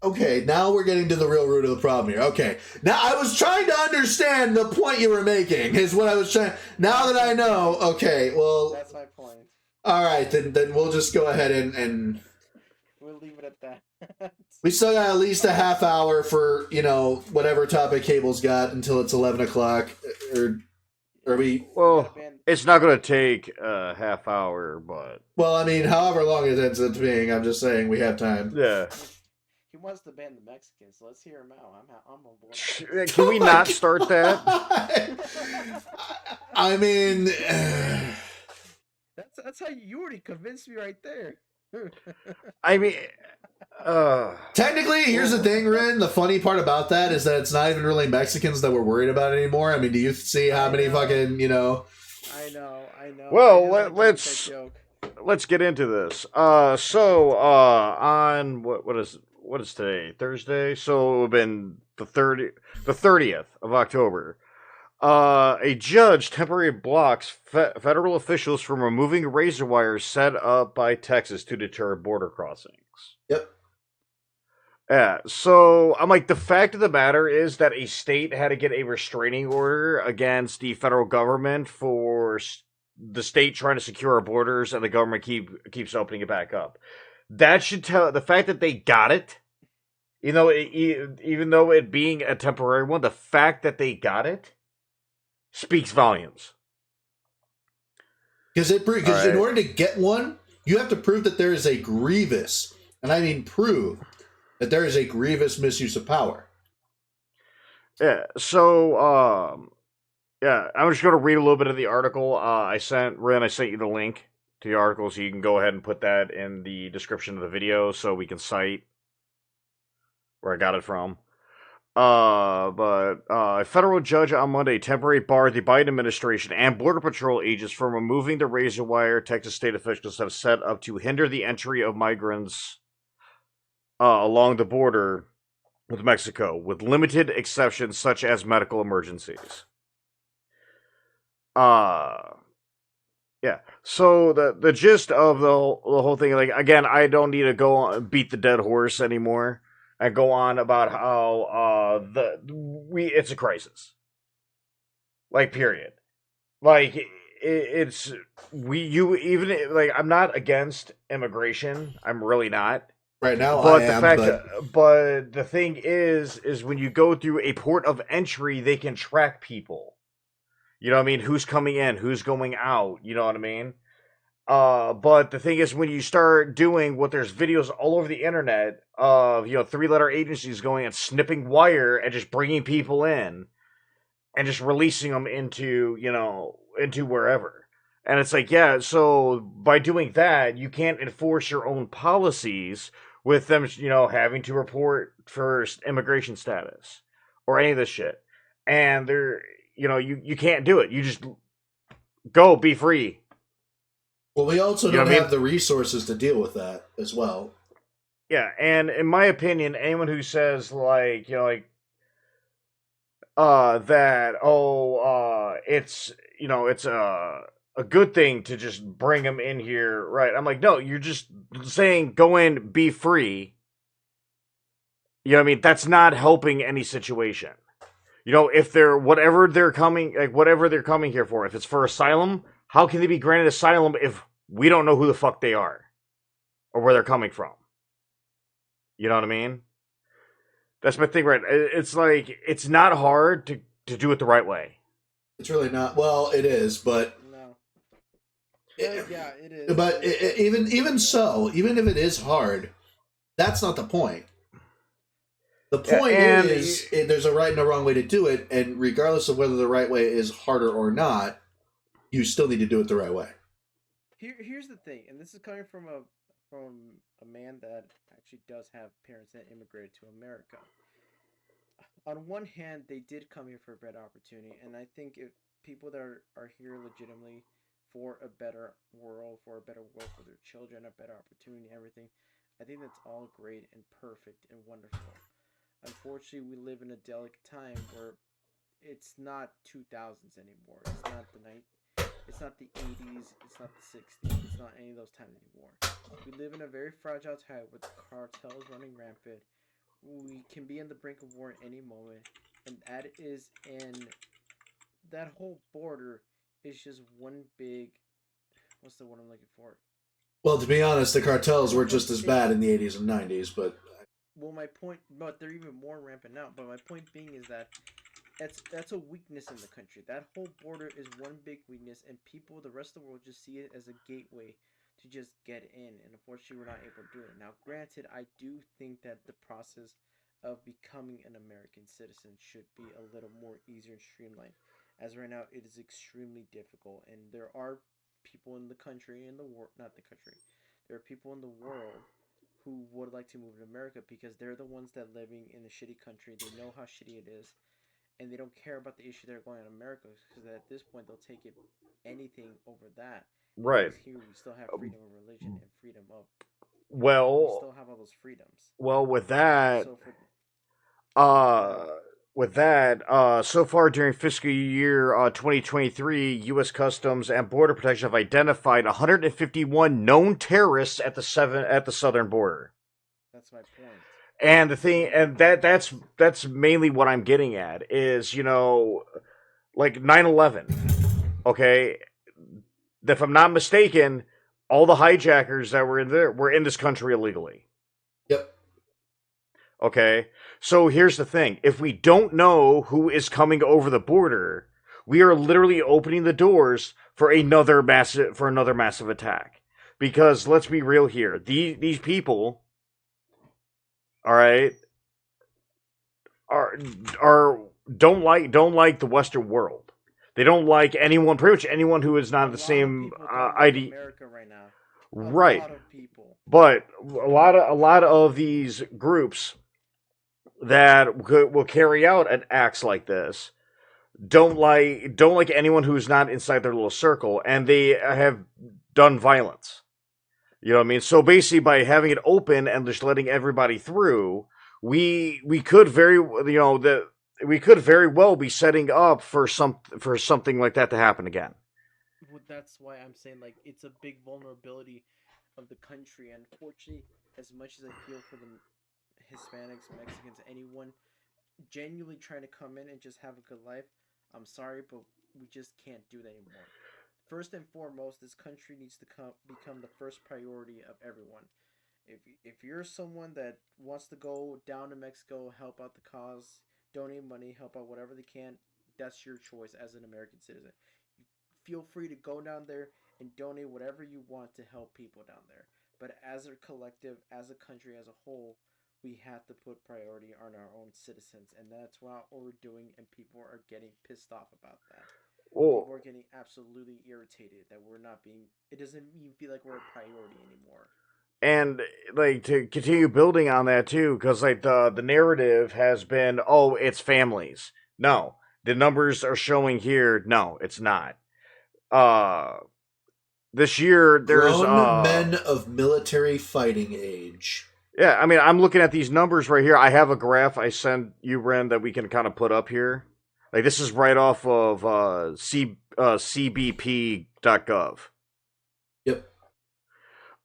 Okay, now we're getting to the real root of the problem here. Okay, now I was trying to understand the point you were making. Is what I was trying. Now that I know, okay, well, that's my point. All right, then we'll just go ahead and we'll leave it at that. We still got at least a half hour for, whatever topic Cable's got until it's 11 o'clock. Or we... Well, it's not going to take a half hour, but... Well, I mean, however long it ends up being, I'm just saying we have time. Yeah. He wants to ban the Mexicans, so let's hear him out. I'm on board. Can we not start that? I mean... That's how you already convinced me right there. I mean... Technically, here's the thing, Ren. The funny part about that is that it's not even really Mexicans that we're worried about anymore. I mean, do you see how many fucking, I know. Well, let's get into this. On what is today? Thursday. So it would have been the 30th of October. A judge temporarily blocks federal officials from removing razor wires set up by Texas to deter border crossings. Yep. Yeah, so I'm like, the fact of the matter is that a state had to get a restraining order against the federal government for the state trying to secure our borders, and the government keeps opening it back up. That should tell the fact that they got it. You know, even though it being a temporary one, the fact that they got it speaks volumes. Because in order to get one, you have to prove that there is a grievous, and I mean prove that there is a grievous misuse of power. Yeah. So, yeah, I'm just going to read a little bit of the article. I sent you the link to the article, so you can go ahead and put that in the description of the video, so we can cite where I got it from. But a federal judge on Monday temporarily barred the Biden administration and Border Patrol agents from removing the razor wire Texas state officials have set up to hinder the entry of migrants along the border with Mexico, with limited exceptions such as medical emergencies. Yeah. So the gist of the whole thing, like, again, I don't need to go on, beat the dead horse anymore. I go on about how it's a crisis, like, period. Like, I'm not against immigration. I'm really not. Right now, But I am. But the thing is when you go through a port of entry, they can track people. You know what I mean? Who's coming in? Who's going out? You know what I mean? But the thing is, when you start doing what, there's videos all over the internet of, 3-letter agencies going and snipping wire and just bringing people in and just releasing them into wherever. And it's like, yeah, so by doing that, you can't enforce your own policies with them, having to report for immigration status or any of this shit. And you can't do it. You just go, be free. Well, we also don't have the resources to deal with that as well. Yeah, and in my opinion, anyone who says that it's a good thing to just bring them in here, right? I'm like, no, you're just saying go in, be free. You know what I mean? That's not helping any situation. If they're whatever they're coming here for, if it's for asylum, how can they be granted asylum if we don't know who the fuck they are or where they're coming from? You know what I mean? That's my thing, right? It's like, it's not hard to do it the right way. It's really not. Well, it is, but no. Yeah, it is. But even so, even if it is hard, that's not the point. The point is there's a right and a wrong way to do it, and regardless of whether the right way is harder or not, you still need to do it the right way. Here's the thing, and this is coming from a man that actually does have parents that immigrated to America. On one hand, they did come here for a better opportunity, and I think if people that are here legitimately for a better world, for their children, a better opportunity, everything, I think that's all great and perfect and wonderful. Unfortunately, we live in a delicate time where it's not 2000s anymore. It's not it's not the 80s. It's not the 60s. It's not any of those times anymore. We live in a very fragile time with cartels running rampant. We can be on the brink of war at any moment, and that whole border is just one big. What's the word I'm looking for? Well, to be honest, the cartels were just as bad in the 80s and 90s, but. Well, my point, but they're even more rampant now. But my point being is that that's a weakness in the country. That whole border is one big weakness, and the rest of the world, just see it as a gateway to just get in. And unfortunately, we're not able to do it. Now, granted, I do think that the process of becoming an American citizen should be a little more easier and streamlined. As right now, it is extremely difficult, and there are people in the country, not the country. There are people in the world who would like to move to America because they're the ones that living in a shitty country. They know how shitty it is, and they don't care about the issue they're going in America, because at this point they'll take anything over that. Right. Because here we still have freedom of religion and freedom of We Well, still have all those freedoms. well, with that, So for uh, so far during fiscal year 2023, U.S. Customs and Border Protection have identified 151 known terrorists at the southern border. that's my point. And the thing, and that's mainly what I'm getting at is, like 9/11. Okay, if I'm not mistaken, all the hijackers that were in there were in this country illegally. Yep. Okay, so here's the thing: if we don't know who is coming over the border, we are literally opening the doors for another massive attack. Because let's be real here, these people, all right, are don't like the Western world. They don't like anyone, pretty much anyone who is not the same ID. America right now. Right, A lot of people. but a lot of these groups that will carry out an acts like this don't like anyone who's not inside their little circle, and they have done violence. You know what I mean? So basically, by having it open and just letting everybody through, we could very we could very well be setting up for something like that to happen again. Well, that's why I'm saying like it's a big vulnerability of the country. And unfortunately, as much as I feel for the Hispanics, Mexicans, anyone genuinely trying to come in and just have a good life, I'm sorry, but we just can't do that anymore. First and foremost, this country needs to become the first priority of everyone. If you're someone that wants to go down to Mexico, help out the cause, donate money, help out whatever they can, that's your choice as an American citizen. You feel free to go down there and donate whatever you want to help people down there. But as a collective, as a country as a whole, we have to put priority on our own citizens, and that's what we're doing. And people are getting pissed off about that. Well, People are getting absolutely irritated that we're not being. It doesn't even feel like we're a priority anymore. and like to continue building on that too, because like the narrative has been, oh, it's families. No, the numbers are showing here. No, it's not. Uh, this year there's Grown men of military fighting age. yeah. I mean, I'm looking at these numbers right here. I have a graph I sent you, Ren, that we can kind of put up here. Like this is right off of cbp.gov. Yep.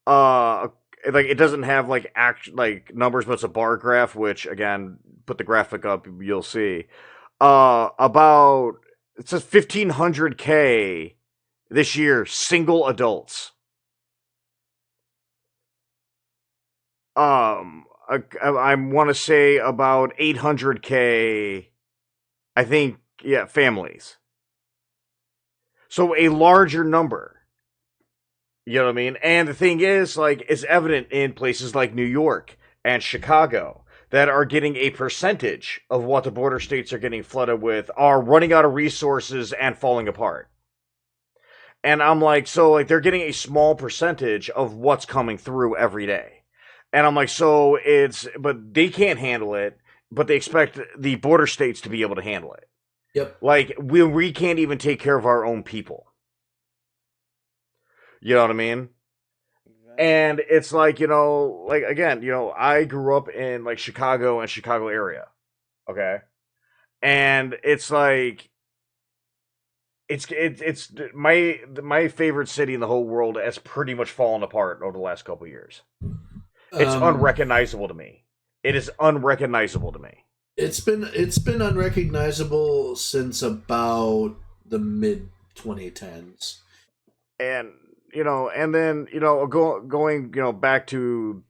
Like it doesn't have like numbers, but it's a bar graph. Which again, put the graphic up, you'll see. About it says 1,500K this year, single adults. I want to say about 800K. I think, yeah, families. So a larger number. You know what I mean? And the thing is, like, it's evident in places like New York and Chicago that are getting a percentage of what the border states are getting flooded with, are running out of resources and falling apart. And I'm like, so, like, they're getting a small percentage of what's coming through every day. And I'm like, so but they can't handle it, but they expect the border states to be able to handle it. Yep. Like, we can't even take care of our own people. You know what I mean? Exactly. And it's like, like, again, I grew up in, like, Chicago and Chicago area. Okay? And it's like, it's my favorite city in the whole world has pretty much fallen apart over the last couple of years. It's unrecognizable to me. It is unrecognizable to me. It's been unrecognizable since about the mid 2010s. And and then going back to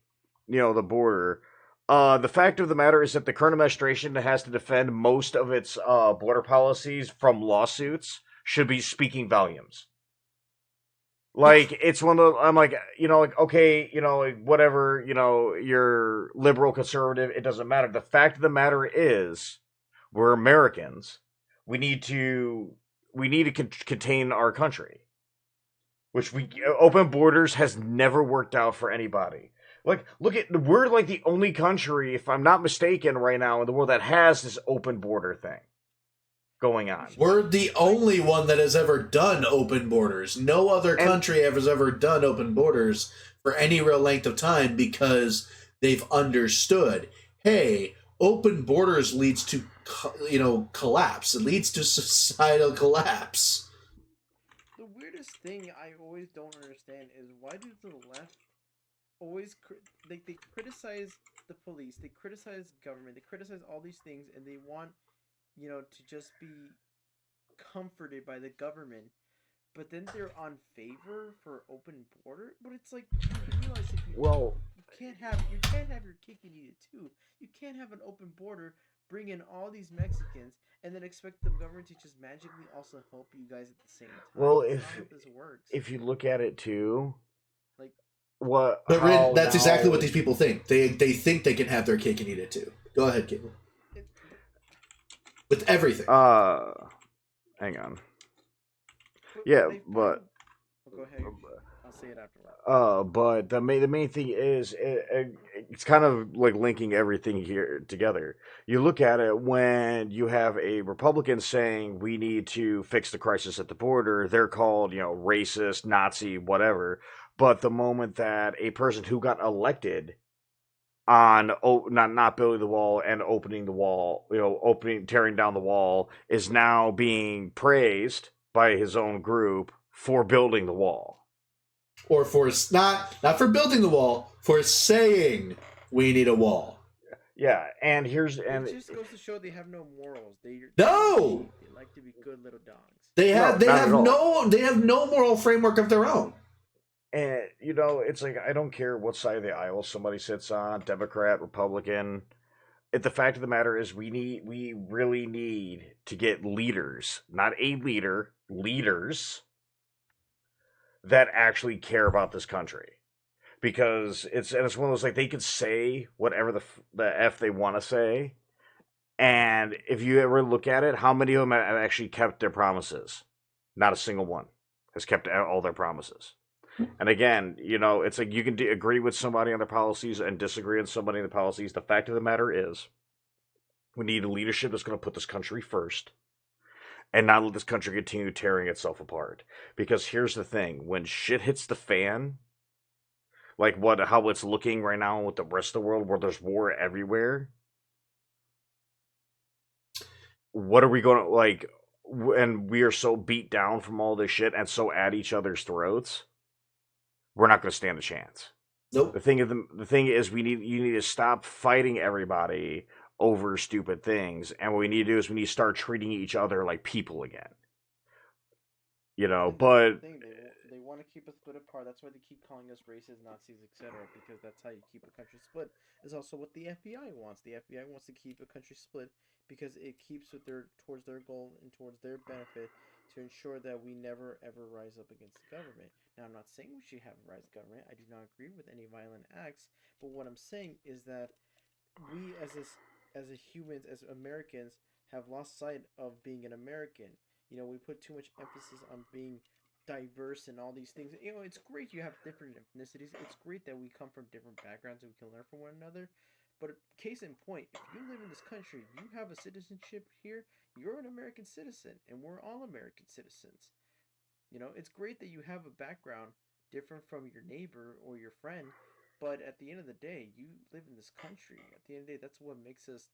the border. The fact of the matter is that the current administration has to defend most of its border policies from lawsuits should be speaking volumes. Like, it's one of I'm like, like, okay, like, whatever, you're liberal, conservative, it doesn't matter. The fact of the matter is, we're Americans. We need to contain our country. Which open borders has never worked out for anybody. Like, we're like the only country, if I'm not mistaken, right now in the world that has this open border thing. going on. We're the only one that has ever done open borders. No other country has ever done open borders for any real length of time because they've understood, hey, open borders leads to, collapse. It leads to societal collapse. The weirdest thing I always don't understand is why does the left always they criticize the police, they criticize government, they criticize all these things, and they want to just be comforted by the government, but then they're on favor for open border. But it's like you realize if you can't have your cake and eat it too. You can't have an open border, bring in all these Mexicans, and then expect the government to just magically also help you guys at the same time. Well, that's not how this works. If you look at it too, like what? But that's exactly what these people think. They think they can have their cake and eat it too. Go ahead, Caitlin. With everything. Hang on. Yeah, but go ahead. I'll say it afterwards. But the main thing is it's kind of like linking everything here together. You look at it when you have a Republican saying we need to fix the crisis at the border, they're called, racist, Nazi, whatever. But the moment that a person who got elected on not building the wall and opening the wall, tearing down the wall, is now being praised by his own group for building the wall. Or for not for building the wall, for saying we need a wall. Yeah, and it just goes to show they have no morals. They like to be good little dogs. They have no moral framework of their own. And it's like I don't care what side of the aisle somebody sits on, Democrat, Republican. The fact of the matter is we really need to get leaders, not a leader, leaders that actually care about this country. Because it's one of those, like, they could say whatever the F they want to say, and if you ever look at it, how many of them have actually kept their promises? Not a single one has kept all their promises. And again, it's like you can agree with somebody on their policies and disagree on somebody on the policies. The fact of the matter is, we need a leadership that's going to put this country first and not let this country continue tearing itself apart. Because here's the thing, when shit hits the fan, like how it's looking right now with the rest of the world, where there's war everywhere, what are we going to, like, and we are so beat down from all this shit and so at each other's throats, we're not going to stand a chance. Nope. The thing is, you need to stop fighting everybody over stupid things, and what we need to do is we need to start treating each other like people again. But they want to keep us split apart. That's why they keep calling us racist, Nazis, etc. Because that's how you keep a country split. Is also what the FBI wants. The FBI wants to keep a country split because it keeps towards their goal and towards their benefit to ensure that we never ever rise up against the government. Now, I'm not saying we should have a rise government. I do not agree with any violent acts. But what I'm saying is that we as humans, as Americans, have lost sight of being an American. We put too much emphasis on being diverse and all these things. It's great you have different ethnicities. It's great that we come from different backgrounds and we can learn from one another. But case in point, if you live in this country, you have a citizenship here, you're an American citizen, and we're all American citizens. It's great that you have a background different from your neighbor or your friend, but at the end of the day, you live in this country. At the end of the day, that's what makes us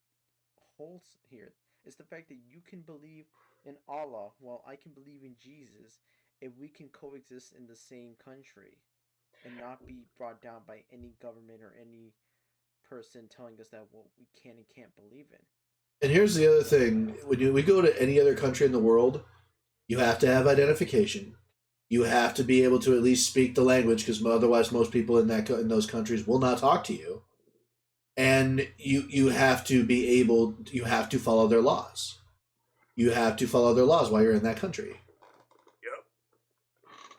whole here. It's the fact that you can believe in Allah while I can believe in Jesus, and we can coexist in the same country and not be brought down by any government or any person telling us that what we can and can't believe in. And here's the other thing. When we go to any other country in the world, you have to have identification. You have to be able to at least speak the language, because otherwise most people in those countries will not talk to you. And you have to be able, you have to follow their laws. You have to follow their laws while you're in that country. Yep.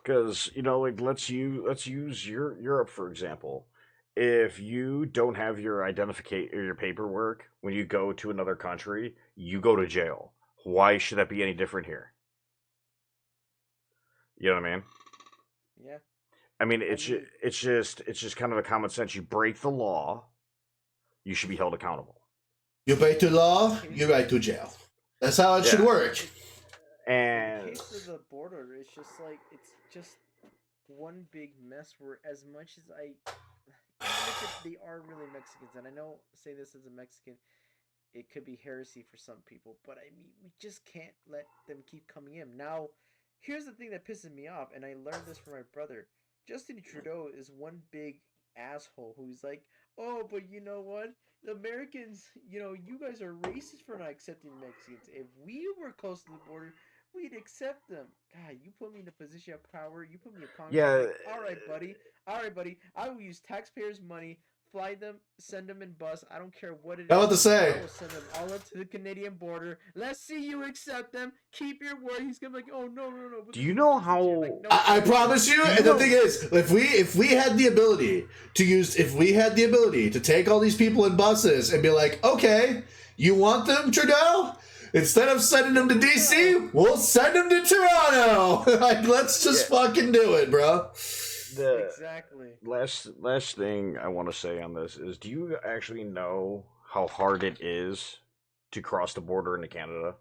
Because, like, let's use Europe, for example. If you don't have your identification or your paperwork when you go to another country, you go to jail. Why should that be any different here? You know what I mean? Yeah. I mean, it's just kind of a common sense. You break the law, you should be held accountable. You break the law, you're right to jail. That's how it should work. And in the case of the border, it's just one big mess. Where as much as even if they are really Mexicans, and I know say this as a Mexican, it could be heresy for some people, but I mean, we just can't let them keep coming in. Now, here's the thing that pisses me off, and I learned this from my brother. Justin Trudeau is one big asshole who's like, oh, but you know what? The Americans, you guys are racist for not accepting Mexicans. If we were close to the border, we'd accept them. God, you put me in a position of power. You put me in Congress. yeah, Like, all right, buddy. I will use taxpayers' money, fly them, send them in bus. I don't care what it is. I want to say. I will send them all up to the Canadian border. Let's see you accept them. Keep your word. He's gonna be like, oh no. Do you know how? Like, no, I promise you. And the thing is, if we had the ability to take all these people in buses and be like, okay, you want them, Trudeau? Instead of sending them to DC, we'll send them to Toronto. Like, let's just fucking do it, bro. Exactly. Last thing I want to say on this is, do you actually know how hard it is to cross the border into Canada?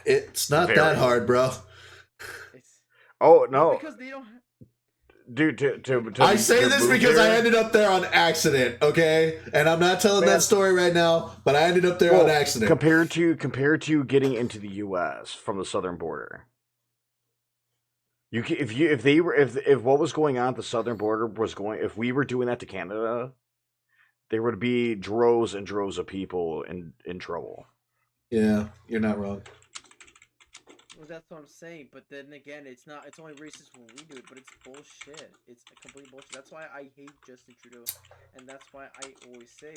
It's not that hard, bro. Oh no, because they don't. Dude, I say this because I ended up there on accident, okay? And I'm not telling that story right now, but I ended up there on accident. Compared to getting into the U.S. from the southern border, if what was going on at the southern border if we were doing that to Canada, there would be droves and droves of people in trouble. Yeah, you're not wrong. Well, that's what I'm saying. But then again, it's only racist when we do it, but it's bullshit. It's a complete bullshit. That's why I hate Justin Trudeau, and that's why I always say,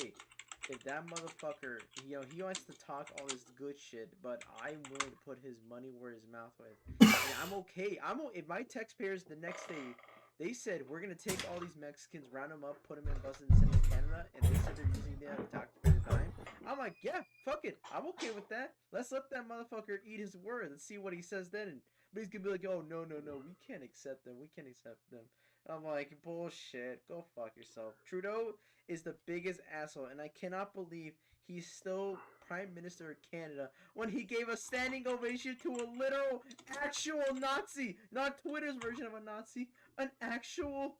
if that motherfucker, he wants to talk all this good shit, but I'm willing to put his money where his mouth is. And I'm okay. If my taxpayers the next day, they said we're gonna take all these Mexicans, round them up, put them in buses and send them to Canada, and they said they're using the taxpayers' dime. I'm like, yeah, fuck it. I'm okay with that. Let's let that motherfucker eat his word and see what he says then. But he's gonna be like, oh, no, we can't accept them. We can't accept them. I'm like, bullshit. Go fuck yourself. Trudeau is the biggest asshole, and I cannot believe he's still Prime Minister of Canada when he gave a standing ovation to a literal, actual Nazi. Not Twitter's version of a Nazi. An actual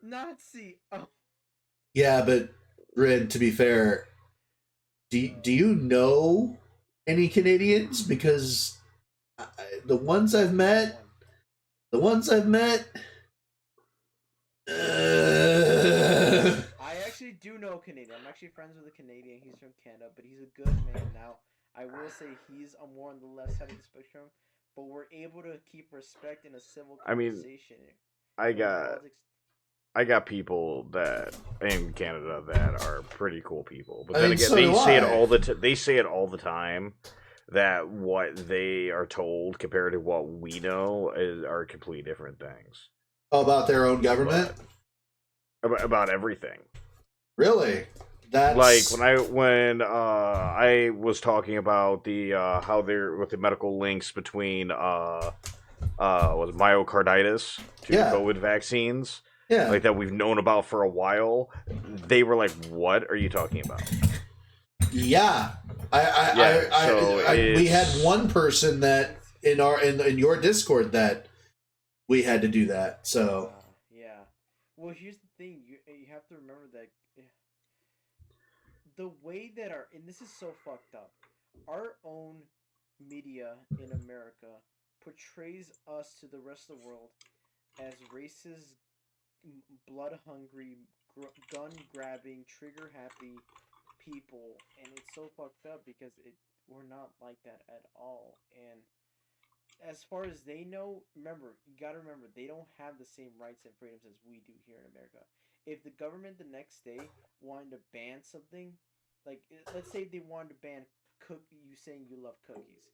Nazi. Oh. Yeah, but, Red, to be fair, do you know any Canadians? Because the ones I've met, I actually do know a Canadian. I'm actually friends with a Canadian. He's from Canada, but he's a good man. Now, I will say he's more on the left side of the spectrum, but we're able to keep respect in a civil conversation. I got people that in Canada that are pretty cool people, but then again, so they say it all the time that what they are told compared to what we know are completely different things. About their own government? About everything. Really? That's like when I was talking about the how they're with the medical links between was myocarditis to COVID vaccines. Yeah. Like that we've known about for a while. They were like, "What are you talking about?" Yeah. We had one person that in your Discord that we had to do that. So yeah. Well, here's the thing: you have to remember that the way that and this is so fucked up. Our own media in America portrays us to the rest of the world as racist, blood-hungry, gun-grabbing, trigger-happy people, and it's so fucked up because we're not like that at all. And as far as they know, you gotta remember, they don't have the same rights and freedoms as we do here in America. If the government the next day wanted to ban something, like let's say they wanted to ban you saying you love cookies,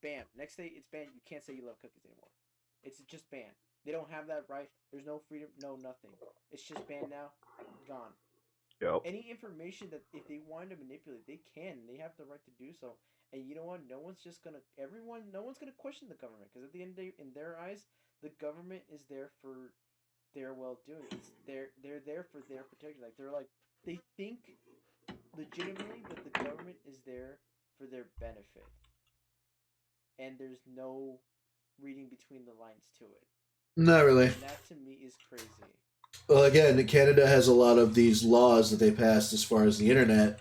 bam, next day it's banned. You can't say you love cookies anymore. It's just banned. They don't have that right. There's no freedom, no nothing. It's just banned now, gone. Yep. Any information that if they want to manipulate, they can. They have the right to do so. And you know what? No one's gonna question the government, because at the end of the day, in their eyes, the government is there for their well-doing. They're there for their protection. Like they think legitimately that the government is there for their benefit, and there's no reading between the lines to it. Not really. And that to me is crazy. Well, again, Canada has a lot of these laws that they passed as far as the internet,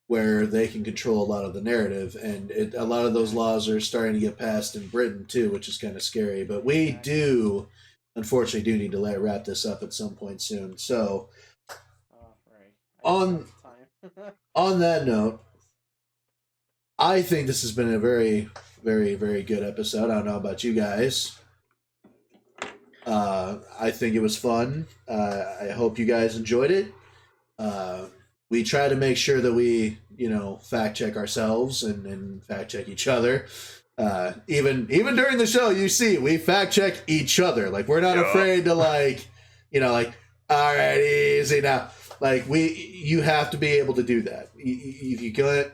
where they can control a lot of the narrative, and a lot of those laws are starting to get passed in Britain too, which is kind of scary. But we do, unfortunately, need to wrap this up at some point soon. So, on that note, I think this has been a very, very, very good episode. I don't know about you guys. I think it was fun. I hope you guys enjoyed it. We try to make sure that we, fact check ourselves and fact check each other. Even during the show, you see, we fact check each other. Like, we're not afraid to all right, easy now. Like, you have to be able to do that. If you can't,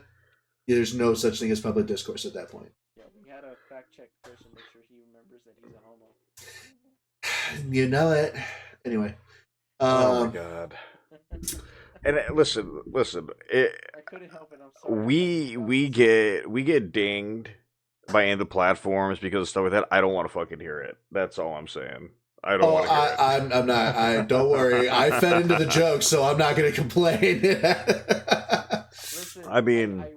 there's no such thing as public discourse at that point. Yeah, we had a fact check person make sure he remembers that he's a homo. You know it. Anyway. Oh my god. And listen. I couldn't help it. I'm sorry. We get dinged by any of the platforms because of stuff like that. I don't want to fucking hear it. That's all I'm saying. I don't want to hear it. I'm not. Don't worry. I fed into the joke, so I'm not going to complain. Listen, I mean, I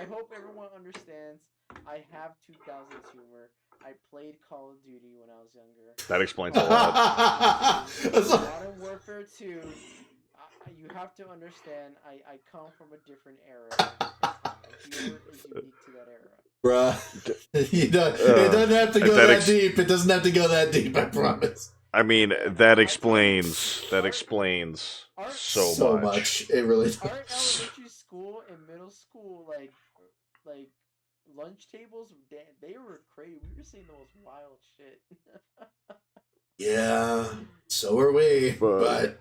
hope everyone understands. I have 2000s humor. I played Call of Duty when I was younger. That explains a lot. Modern Warfare 2, you have to understand, I come from a different era. Humor is unique to that era. Bruh, it doesn't have to go that deep. It doesn't have to go that deep, I promise. I mean, that explains so much. It really does. Our elementary school and middle school, like lunch tables, they were crazy. We were seeing the most wild shit. Yeah, so are we. But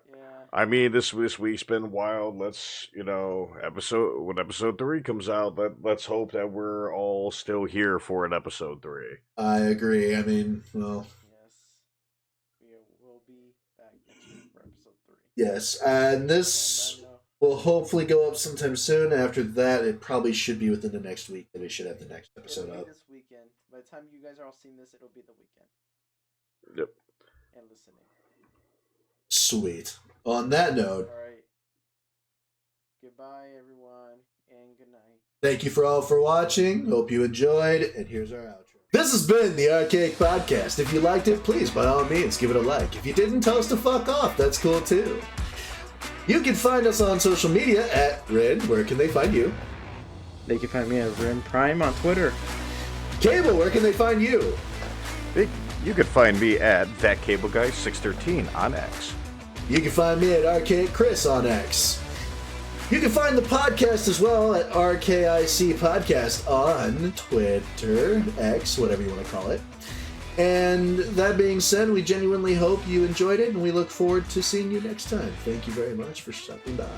yeah. I mean, this week's been wild. Let's, when episode 3 comes out, let's hope that we're all still here for an episode 3. I agree. I mean, well. Yes. We'll be back next week for episode 3. Yes, and this will hopefully go up sometime soon. After that, it probably should be within the next week that we should have the next episode up. This weekend. By the time you guys are all seeing this, it'll be the weekend. Yep. And listening. Sweet. On that note. All right. Goodbye, everyone, and good night. Thank you for watching. Hope you enjoyed, and here's our outro. This has been the RKiCPodcast. If you liked it, please, by all means, give it a like. If you didn't, tell us to fuck off. That's cool, too. You can find us on social media at Rin. Where can they find you? They can find me at Rin Prime on Twitter. Cable, where can they find you? You can find me at ThatCableGuy613 on X. You can find me at R.K.i.C on X. You can find the podcast as well at RKiCPodcast on Twitter, X, whatever you want to call it. And that being said, we genuinely hope you enjoyed it, and we look forward to seeing you next time. Thank you very much for stopping by.